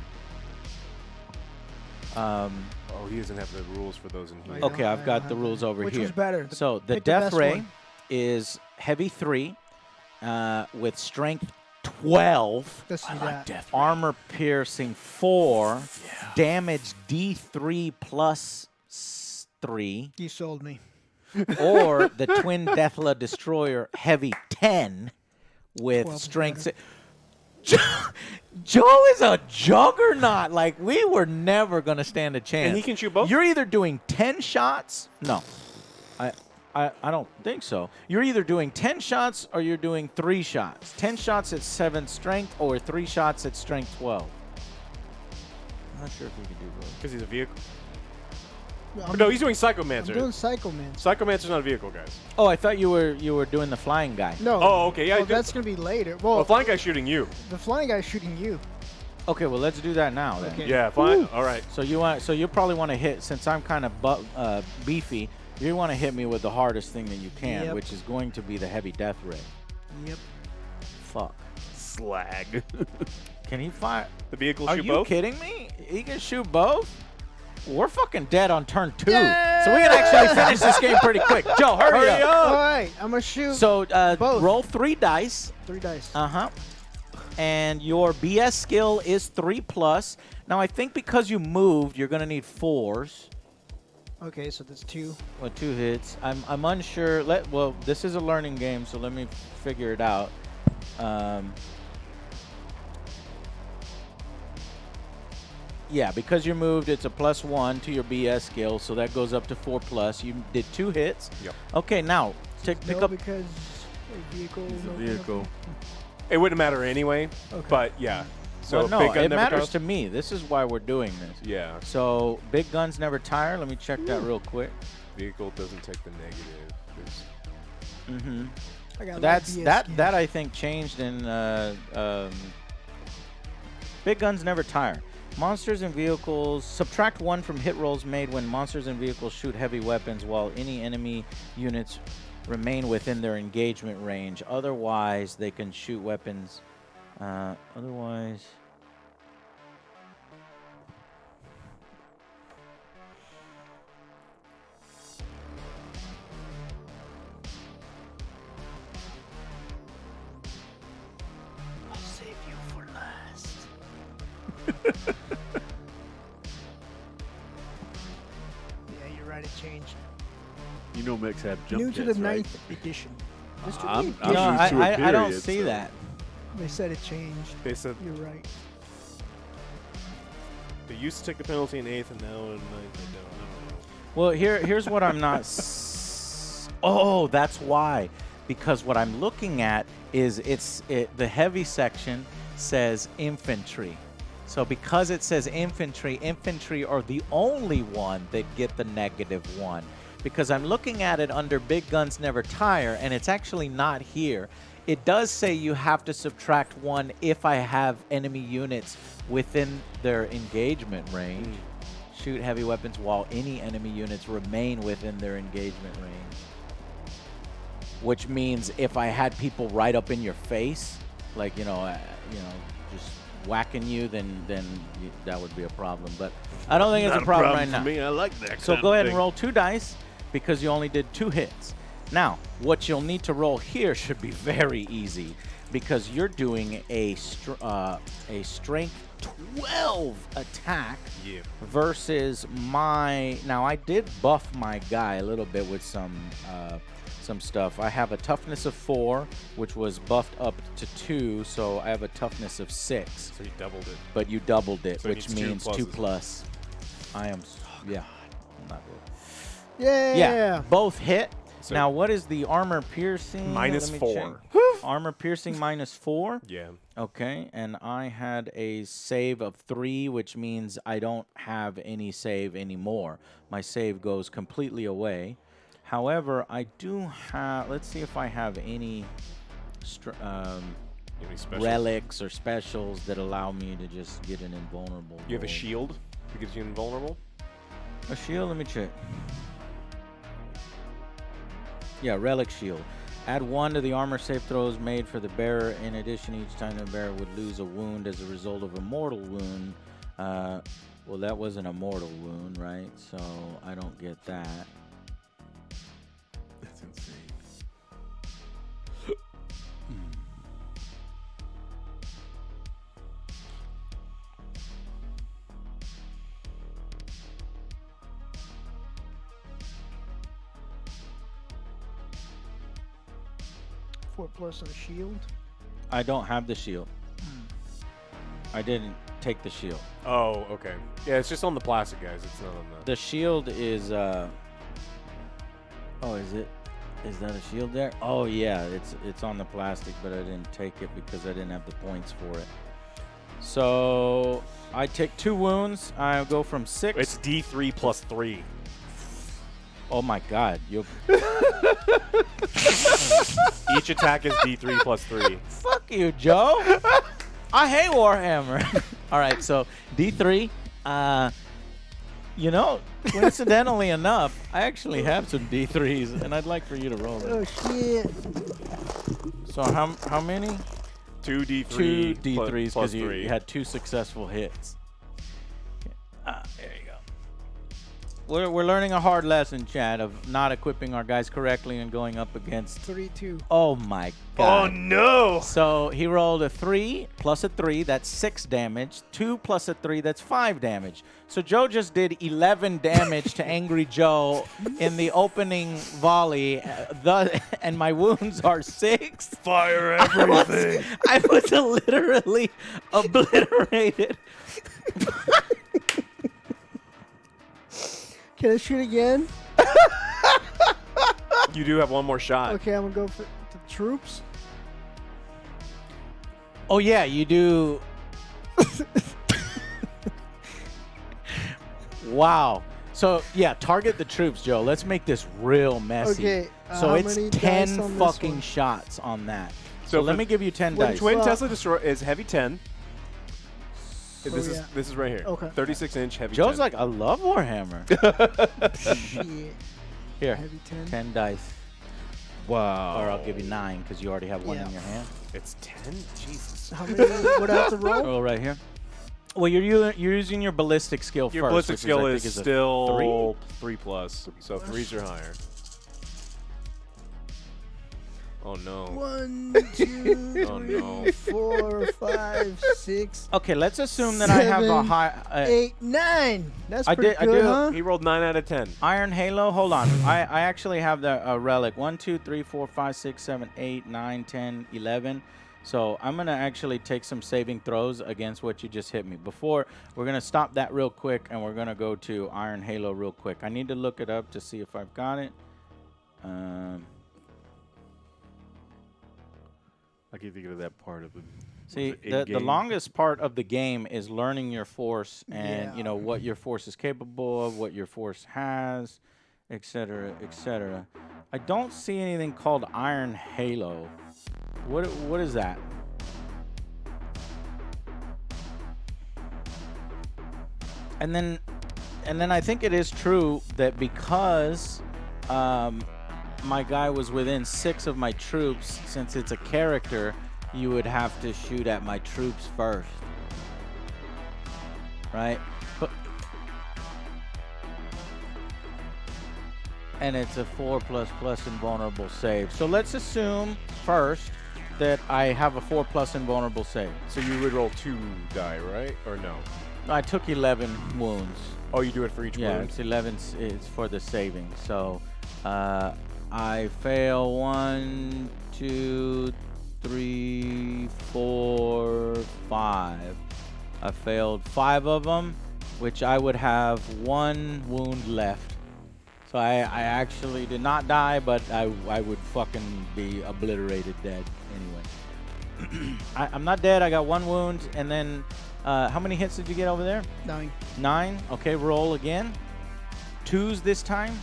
Oh, he doesn't have the rules for those in here. Okay, I've I got don't the have rules that. over Which here. was better? So the Pick the death best ray one. is heavy 3 with strength 12, Let's see that. armor piercing 4, damage D3 plus 3, You sold me. or the twin Deathla destroyer heavy 10 with 12 is strength. better. Joe is a juggernaut. Like, we were never gonna stand a chance. And he can shoot both? You're either doing 10 shots. No, I don't think so. You're either doing 10 shots or you're doing 3 shots. 10 shots at 7 strength or 3 shots at strength 12. I'm not sure if we can do both. Because he's a vehicle. I'm, No, he's doing I'm Psychomancer. doing Psychomancer. Psychomancer's not a vehicle, guys. Oh, I thought you were doing the flying guy. No. Oh, okay, yeah, I Well, did- that's gonna be later. Well, Well, flying guy's shooting you. the flying guy's shooting you. Okay, well let's do that now then. Okay. Yeah, flying. All right. So you probably want to hit, since I'm kind of beefy, you want to hit me with the hardest thing that you can, Yep. which is going to be the heavy death ray. Yep. Fuck. Slag. Can he fire? The vehicle Are shoot you both. kidding me? He can shoot both? We're fucking dead on turn 2. So we can actually finish this game pretty quick. Joe, hurry up. All right, I'm gonna shoot. So Both. roll 3 dice. 3 dice. Uh-huh. And your BS skill is 3+. Now, I think because you moved, you're going to need 4s. Okay, so that's 2. Well, 2 hits. I'm unsure. Well, this is a learning game, so let me figure it out. Yeah, because you moved, it's a +1 to your BS skill, so that goes up to 4+. You did 2 hits. Yep. Okay, now pick No, up. because a vehicle. no, Vehicle. It wouldn't matter anyway. Okay. But yeah. So Well, no, big gun it never matters costs? to me. This is why we're doing this. Yeah. So big guns never tire. Let me check that real quick. Vehicle doesn't take the negative. 'cause- Mm-hmm. I got That's light BS that skins. that I think changed in big guns never tire. Monsters and vehicles subtract 1 from hit rolls made when monsters and vehicles shoot heavy weapons while any enemy units remain within their engagement range. Otherwise, they can shoot weapons. Otherwise. I'll save you for last. Yeah, you're right. It changed. You know mechs have jump New to jets, the right? 9th edition. Just to I'm- the I'm No, edition. used to a I don't period, see so- that. They said it changed. They said You're right. they used to take the penalty in 8th, and now in 9th they don't. I don't know. Well, here's what I'm not. Oh, that's why. Because what I'm looking at is the heavy section says infantry. So because it says infantry are the only one that get the -1. Because I'm looking at it under big guns never tire, and it's actually not here. It does say you have to subtract 1 if I have enemy units within their engagement range. Shoot heavy weapons while any enemy units remain within their engagement range. Which means if I had people right up in your face, like, just whacking you, then that would be a problem. But I don't think it's Not a problem right for now. me. I like that. So kind go of ahead thing. and roll 2 dice because you only did 2 hits. Now, what you'll need to roll here should be very easy because you're doing a strength 12 attack Yeah. versus my. Now, I did buff my guy a little bit with some stuff. I have a toughness of 4, which was buffed up to 2, so I have a toughness of 6. So you doubled it. But you doubled it, So it which needs 2 means 2 pluses. plus. I am. Yeah. I'm not good. Yeah. Yeah, both hit. So- Now, what is the armor piercing? Minus Let me 4. check. Armor piercing minus 4. Yeah. Okay, and I had a save of 3, which means I don't have any save anymore. My save goes completely away. However, I do have. Let's see if I have any Any specials? relics or specials that allow me to just get an invulnerable. You have a roll. shield that gives you invulnerable? A shield? Let me check. Yeah, relic shield. Add 1 to the armor save throws made for the bearer. In addition, each time the bearer would lose a wound as a result of a mortal wound. Well, that wasn't a mortal wound, right? So I don't get that. That's insane. Four plus on a shield. I don't have the shield. I didn't take the shield. Oh, okay. Yeah, it's just on the plastic, guys. It's not on the... The shield is oh, is it? Is that a shield there? Oh yeah, it's on the plastic, but I didn't take it because I didn't have the points for it. So I take 2 wounds. I go from 6. It's D3 plus 3. Oh my god, you Each attack is D3 plus 3. fuck you, Joe. I hate Warhammer. All right, so D3. You know, coincidentally enough, I actually have some D3s, and I'd like for you to roll them. Oh shit. So how many? 2 D3 2 D3s plus because 3. you had 2 successful hits. There you go. We're learning a hard lesson, Chad, of not equipping our guys correctly and going up against. 3-2. Oh my god. no! So he rolled a 3 plus a 3, that's 6 damage. 2 plus a 3, that's 5 damage. So Joe just did 11 damage to Angry Joe in the opening volley, and my wounds are 6. Fire everything. I was literally obliterated. Can I shoot again? You do have one more shot. Okay, I'm gonna go for the troops. Oh yeah, you do. Wow. So yeah, target the troops, Joe. Let's make this real messy. Okay, So how it's many 10 dice on this fucking one? shots on that. So So let for- me give you 10 when dice. Twin Well- Tesla Destroyer is heavy 10. This yeah. is right here. Okay. 36-inch heavy Joe's 10. like, I love Warhammer. Shit. Here, Heavy 10. 10 dice. Wow. Or I'll give you 9 because you already have one Yeah. in your hand. It's 10? Jesus. How many would I have to roll? Roll right here. Well, you're using your ballistic skill Your first. ballistic which skill I is think a still 3 plus. So 3s are higher. Oh no. 1, 2, Oh, 3, no. 4, 5, 6, Okay, let's assume that I have a 7, high 8, 9. That's I pretty did- I good, do- huh? He rolled 9 out of 10. Iron Halo. Hold on. I actually have the relic. 1, 2, 3, 4, 5, 6, 7, 8, 9, 10, 11. So I'm going to actually take some saving throws against what you just hit me. Before, we're going to stop that real quick, and we're going to go to Iron Halo real quick. I need to look it up to see if I've got it. I keep thinking of that part of it. See, Was it the in-game? longest part of the game is learning your force and, you know, Yeah. what your force is capable of, what your force has, etc., etc. I don't see anything called Iron Halo. What is that? And then I think it is true that because my guy was within 6 of my troops, since it's a character, you would have to shoot at my troops first. Right? But and it's a 4++ invulnerable save. So let's assume first that I have a 4+ invulnerable save. So you would roll 2 die, right? Or no? I took 11 wounds. Oh, you do it for each Yeah, wound? it's 11. It's for the saving. So I fail 1, 2, 3, 4, 5. I failed 5 of them, which I would have 1 wound left. So I actually did not die, but I would fucking be obliterated dead anyway. I'm not dead. I got 1 wound, and then how many hits did you get over there? 9. 9. Okay, roll again. 2s this time.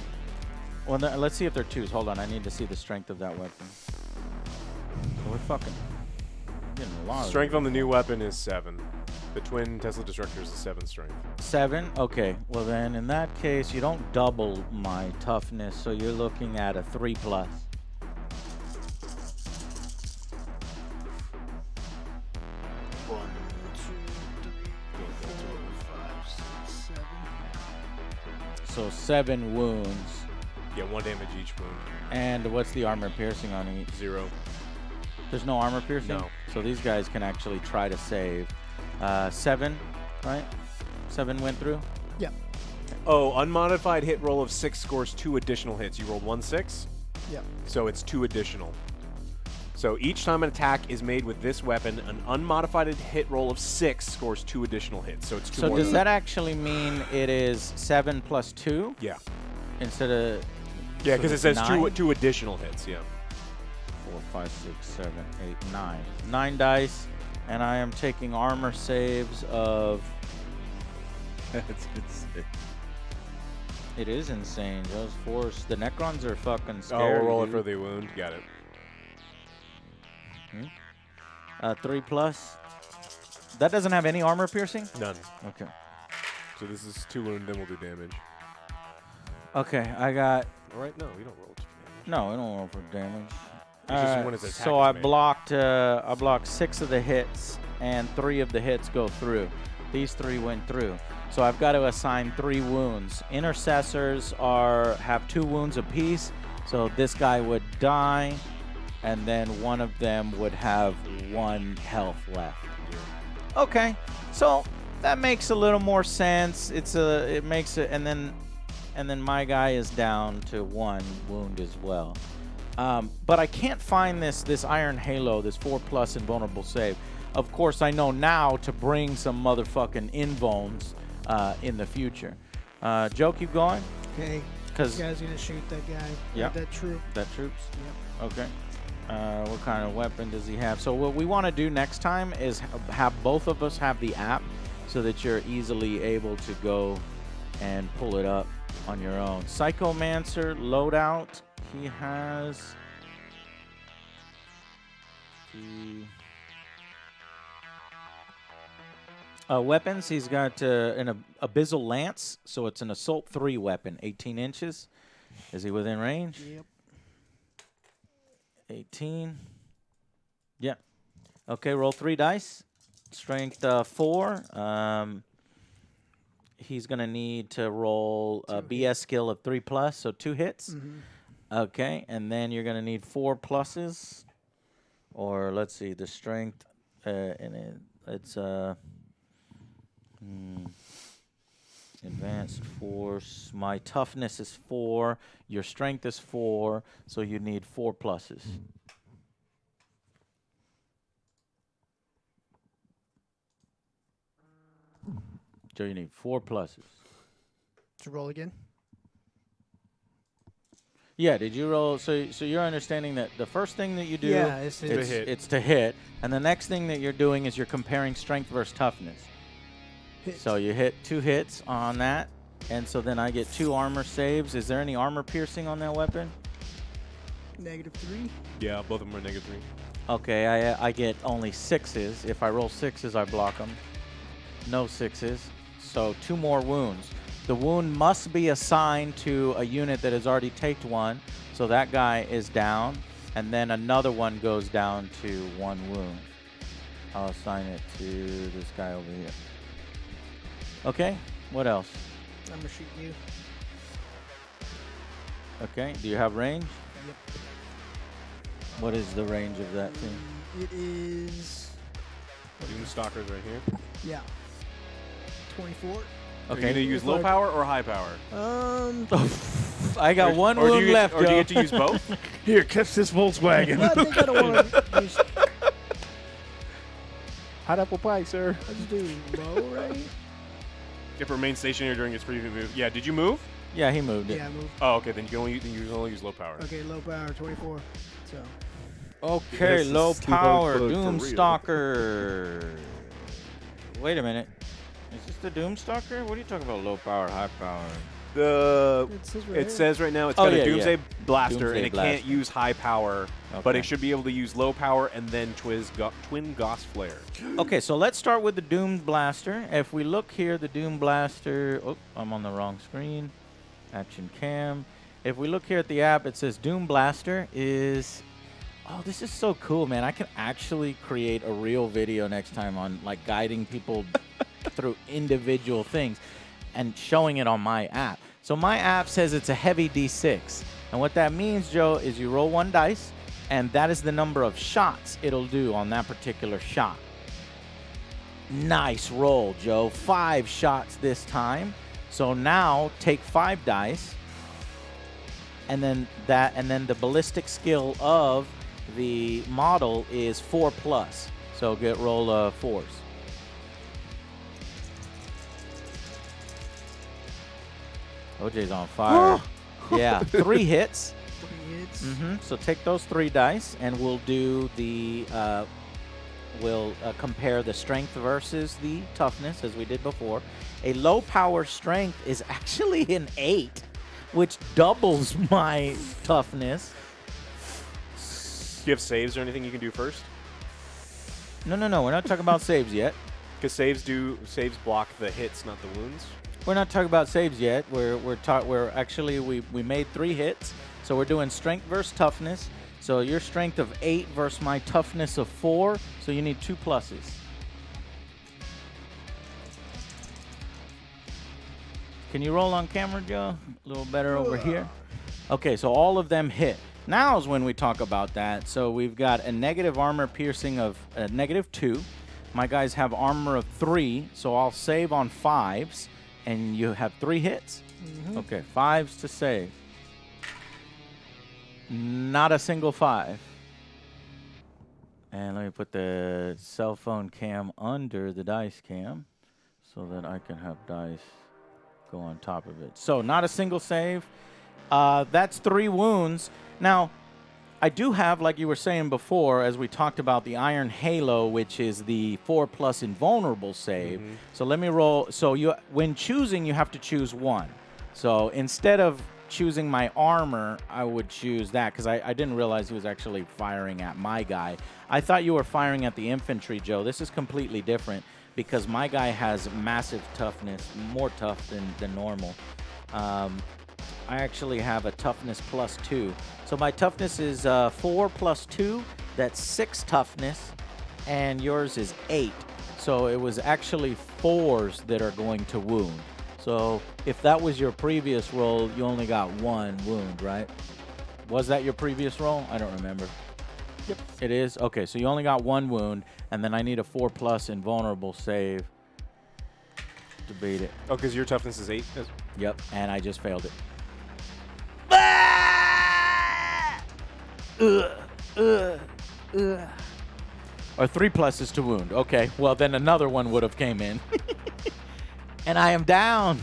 Well, let's see if they're 2s. Hold on, I need to see the strength of that weapon. We're fucking getting a lot. Strength on the new weapon is 7. The twin Tesla Destructor is a 7 strength. 7. Okay. Well, then in that case, you don't double my toughness, so you're looking at a 3+. 1, 2, 3, 4, 5, 6, 7. So 7 wounds. Yeah, 1 damage each wound. And what's the armor piercing on each? 0. There's no armor piercing? No. So these guys can actually try to save. 7, right? 7 went through? Yep. Oh, unmodified hit roll of 6 scores 2 additional hits. You rolled 1 6? Yep. So it's 2 additional. So each time an attack is made with this weapon, an unmodified hit roll of 6 scores 2 additional hits. So it's 2 So more does than that actually mean it is 7 plus 2 Yeah. instead of... Yeah, so because it it's says 9? two additional hits, yeah. 4, 5, 6, 7, 8, 9. 9 dice, and I am taking armor saves of... That's insane. It is insane. Those force... The Necrons are fucking Oh, scary, we'll roll it dude. for the wound. Got it. 3+. That doesn't have any armor piercing? None. Okay. So this is 2 wound, then we'll do damage. Okay, I got... All right, no, you don't roll 2 damage. No, I don't roll for damage. It's just when his attack so is I made. blocked 6 of the hits, and 3 of the hits go through. These 3 went through. So I've got to assign 3 wounds. Intercessors have 2 wounds apiece, so this guy would die, and then one of them would have 1 health left. Okay, so that makes a little more sense. It makes it, and then my guy is down to 1 wound as well. But I can't find this Iron Halo, this 4+ invulnerable save. Of course, I know now to bring some motherfucking invulns in the future. Joe, keep going. Okay. Because You guys gonna shoot that guy? Yeah. That troop. that troops. Yep. Okay. What kind of weapon does he have? So what we want to do next time is have both of us have the app so that you're easily able to go and pull it up on your own. Psychomancer loadout. He has the weapons. He's got an Abyssal Lance, so it's an Assault 3 weapon, 18 inches. Is he within range? Yep. 18. Yeah. Okay, roll 3 dice. Strength 4. He's going to need to roll a BS skill of 3+, so 2 hits. Mm-hmm. Okay, and then you're going to need 4 pluses. Or let's see, the strength, it's advanced force. My toughness is 4. Your strength is 4, so you need 4 pluses. So you need 4 pluses. To roll again. Yeah, did you roll? So you're understanding that the first thing that you do, Yeah, it's to hit. it's to hit, and the next thing that you're doing is you're comparing strength versus toughness. Hit. So you hit 2 hits on that, and so then I get 2 armor saves. Is there any armor piercing on that weapon? -3. Yeah, both of them are -3. Okay, I get only 6s. If I roll 6s, I block them. No 6s. So 2 more wounds. The wound must be assigned to a unit that has already taken 1, so that guy is down, and then another one goes down to 1 wound. I'll assign it to this guy over here. Okay, what else? I'm gonna shoot you. Okay. Do you have range? Yep. What is the range of that thing? It is, Doomstalker's right here. yeah, 24. Are you gonna use low power or high power? I got one or do wound you left, Or do Joe. you get to use both? Here, catch this Volkswagen. I think I don't want to use. Hot apple pie, sir. Let's do low, right? If it remains stationary during its previous move. Yeah. Did you move? Yeah, he moved it. Yeah, move. Oh, okay. Then you can only use low power. Okay, low power, 24. So, Okay, This is low slow power, code for real. Doomstalker. Wait a minute. Is this the Doomstalker? What are you talking about, low power, high power? It says right now it's Oh, got yeah, a Doomsday yeah. Blaster, Doomsday and it Blaster. can't use high power, but Okay. it should be able to use low power and then Twin Gauss Flare. Okay, so let's start with the Doom Blaster. If we look here, the Doom Blaster. Oh, I'm on the wrong screen. Action cam. If we look here at the app, it says Doom Blaster is. Oh, this is so cool, man. I can actually create a real video next time on like guiding people through individual things and showing it on my app. So my app says it's a heavy D6. And what that means, Joe, is you roll one dice, and that is the number of shots it'll do on that particular shot. Nice roll, Joe. 5 shots this time. So now take 5 dice, and then the ballistic skill of the model is 4+. So roll 4s. OJ's on fire. Yeah, 3 hits. 3 hits. So take those 3 dice, and we'll do the compare the strength versus the toughness as we did before. A low power strength is actually an 8, which doubles my toughness. Do you have saves or anything you can do first? No, we're not talking about saves yet. Because saves block the hits, not the wounds. We're not talking about saves yet. We're actually we made 3 hits, so we're doing strength versus toughness. So your strength of 8 versus my toughness of 4. So you need 2 pluses. Can you roll on camera, Joe? A little better over here. Okay, so all of them hit. Now is when we talk about that. So we've got a negative armor piercing of -2. My guys have armor of 3, so I'll save on 5s, and you have 3 hits. Okay, 5s to save. Not a single 5. And let me put the cell phone cam under the dice cam so that I can have dice go on top of it. So not a single save. That's 3 wounds. Now, I do have, like you were saying before, as we talked about, the Iron Halo, which is the 4+ invulnerable save. So let me roll. So when choosing, you have to choose 1. So instead of choosing my armor, I would choose that because I didn't realize he was actually firing at my guy. I thought you were firing at the infantry, Joe. This is completely different because my guy has massive toughness, more tough than normal. I actually have a toughness +2. So my toughness is 4 + 2. That's 6 toughness, and yours is 8. So it was actually 4s that are going to wound. So if that was your previous roll, you only got 1 wound, right? Was that your previous roll? I don't remember. Yep. It is? Okay, so you only got 1 wound, and then I need a 4+ invulnerable save to beat it. Oh, because your toughness is 8? Yep, and I just failed it. Or 3 pluses to wound. Okay, well then another one would have came in. And I am down.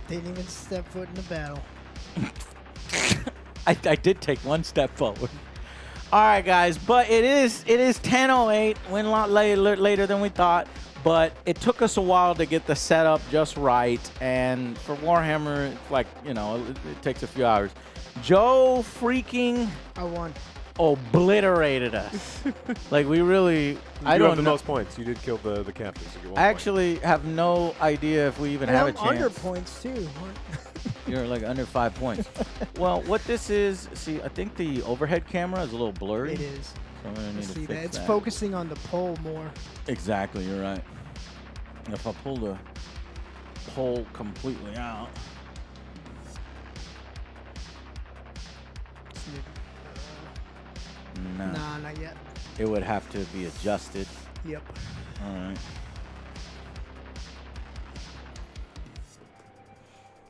Didn't even step foot in the battle. I did take 1 step forward. All right, guys, but it is 10:08. Went a lot later than we thought, but it took us a while to get the setup just right. And for Warhammer, like, you know, it takes a few hours. Joe freaking I won. obliterated us. Like, we really, I You don't have the know. most points. You did kill the captain. So you get 1 I point. actually have no idea if we even And have I'm a chance. under points too. You're like under 5 points. Well, what this is, see, I think the overhead camera is a little blurry. It is. So I'm gonna need to See fix that? It's that. focusing on the pole more. Exactly, you're right. If I pull the pole completely out. No. Nah, not yet. It would have to be adjusted. Yep. All right.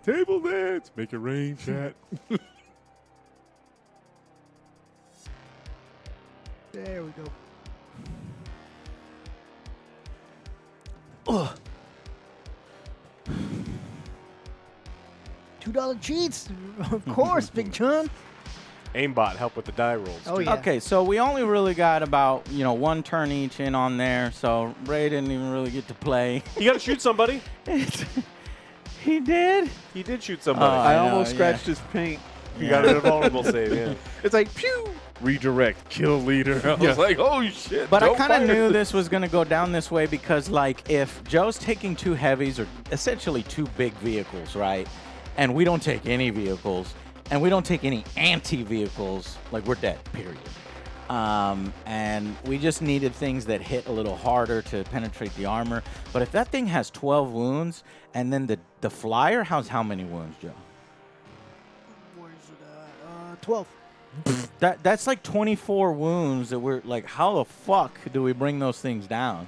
Table dance. Make it rain, chat. There we go. $2 cheats, of course, Big John. Aimbot, help with the die rolls. Oh too. yeah. Okay, so we only really got about, 1 turn each in on there, so Ray didn't even really get to play. You got to shoot somebody. He did? He did shoot somebody. I know, almost yeah. scratched his paint. You got an invulnerable save, yeah. It's like, pew! Redirect, kill leader. I was like, oh shit. But I don't kind of fire. knew this was going to go down this way because, like, if Joe's taking 2 heavies or essentially 2 big vehicles, right, and we don't take any vehicles, and we don't take any anti-vehicles, like, we're dead, period. And we just needed things that hit a little harder to penetrate the armor. But if that thing has 12 wounds, and then the flyer has how many wounds, Joe? Where's it at? 12. That's like 24 wounds that we're like, how the fuck do we bring those things down?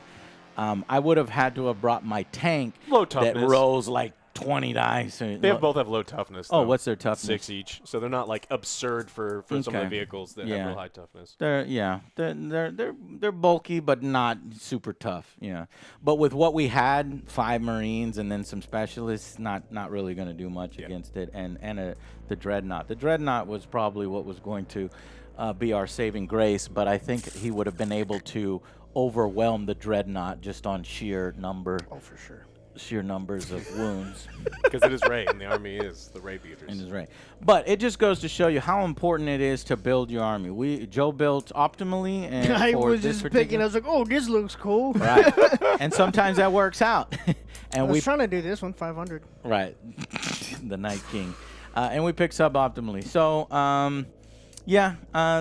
I would have had to have brought my tank Low that toughness. rolls like 20 dice. They both have low toughness. Oh, though. what's their toughness? 6 each. So they're not like absurd for some of Okay. the vehicles that Yeah. have real high toughness. They're bulky but not super tough. Yeah, but with what we had, 5 Marines and then some specialists, not really going to do much against it. And the Dreadnought. The Dreadnought was probably what was going to be our saving grace, but I think he would have been able to overwhelm the Dreadnought just on sheer numbers of wounds. Because it is Ray, and the army is the Ray beaters. And is right. But it just goes to show you how important it is to build your army. Joe built optimally, and I for was this just picking. particular- I was like, oh, this looks cool. right. And sometimes that works out. I And was we trying to do this one, 500. right, the Night King, and we pick suboptimally. So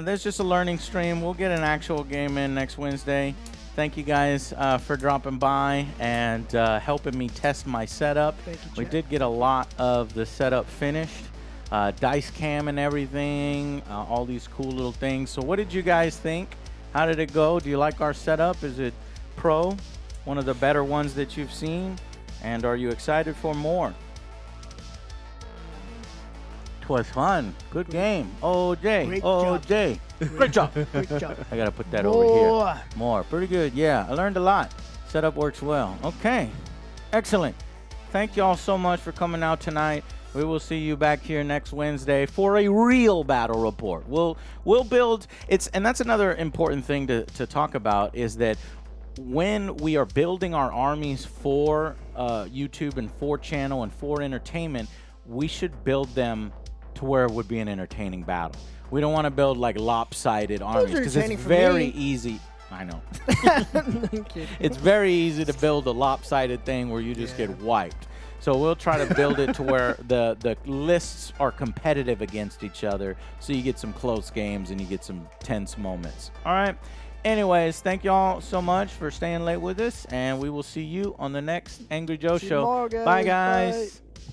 there's just a learning stream. We'll get an actual game in next Wednesday. Thank you guys for dropping by and helping me test my setup. Thank you, We Chad. did get a lot of the setup finished. Dice cam and everything, all these cool little things. So what did you guys think? How did it go? Do you like our setup? Is it pro? One of the better ones that you've seen? And are you excited for more? 'Twas fun. Good game. OJ. Great job. OJ. Great job. Great job. I got to put that over here. Boy. More. Pretty good. Yeah, I learned a lot. Setup works well. Okay. Excellent. Thank you all so much for coming out tonight. We will see you back here next Wednesday for a real battle report. We'll build and that's another important thing to talk about is that when we are building our armies for YouTube and for channel and for entertainment, we should build them to where it would be an entertaining battle. We don't want to build like lopsided armies because it's entertaining for very me. easy. I know. I'm kidding. It's very easy to build a lopsided thing where you just get wiped. So we'll try to build it to where the lists are competitive against each other, so you get some close games and you get some tense moments. All right. Anyways, thank y'all so much for staying late with us, and we will see you on the next Angry Joe See you show. tomorrow, guys. Bye, guys. Bye.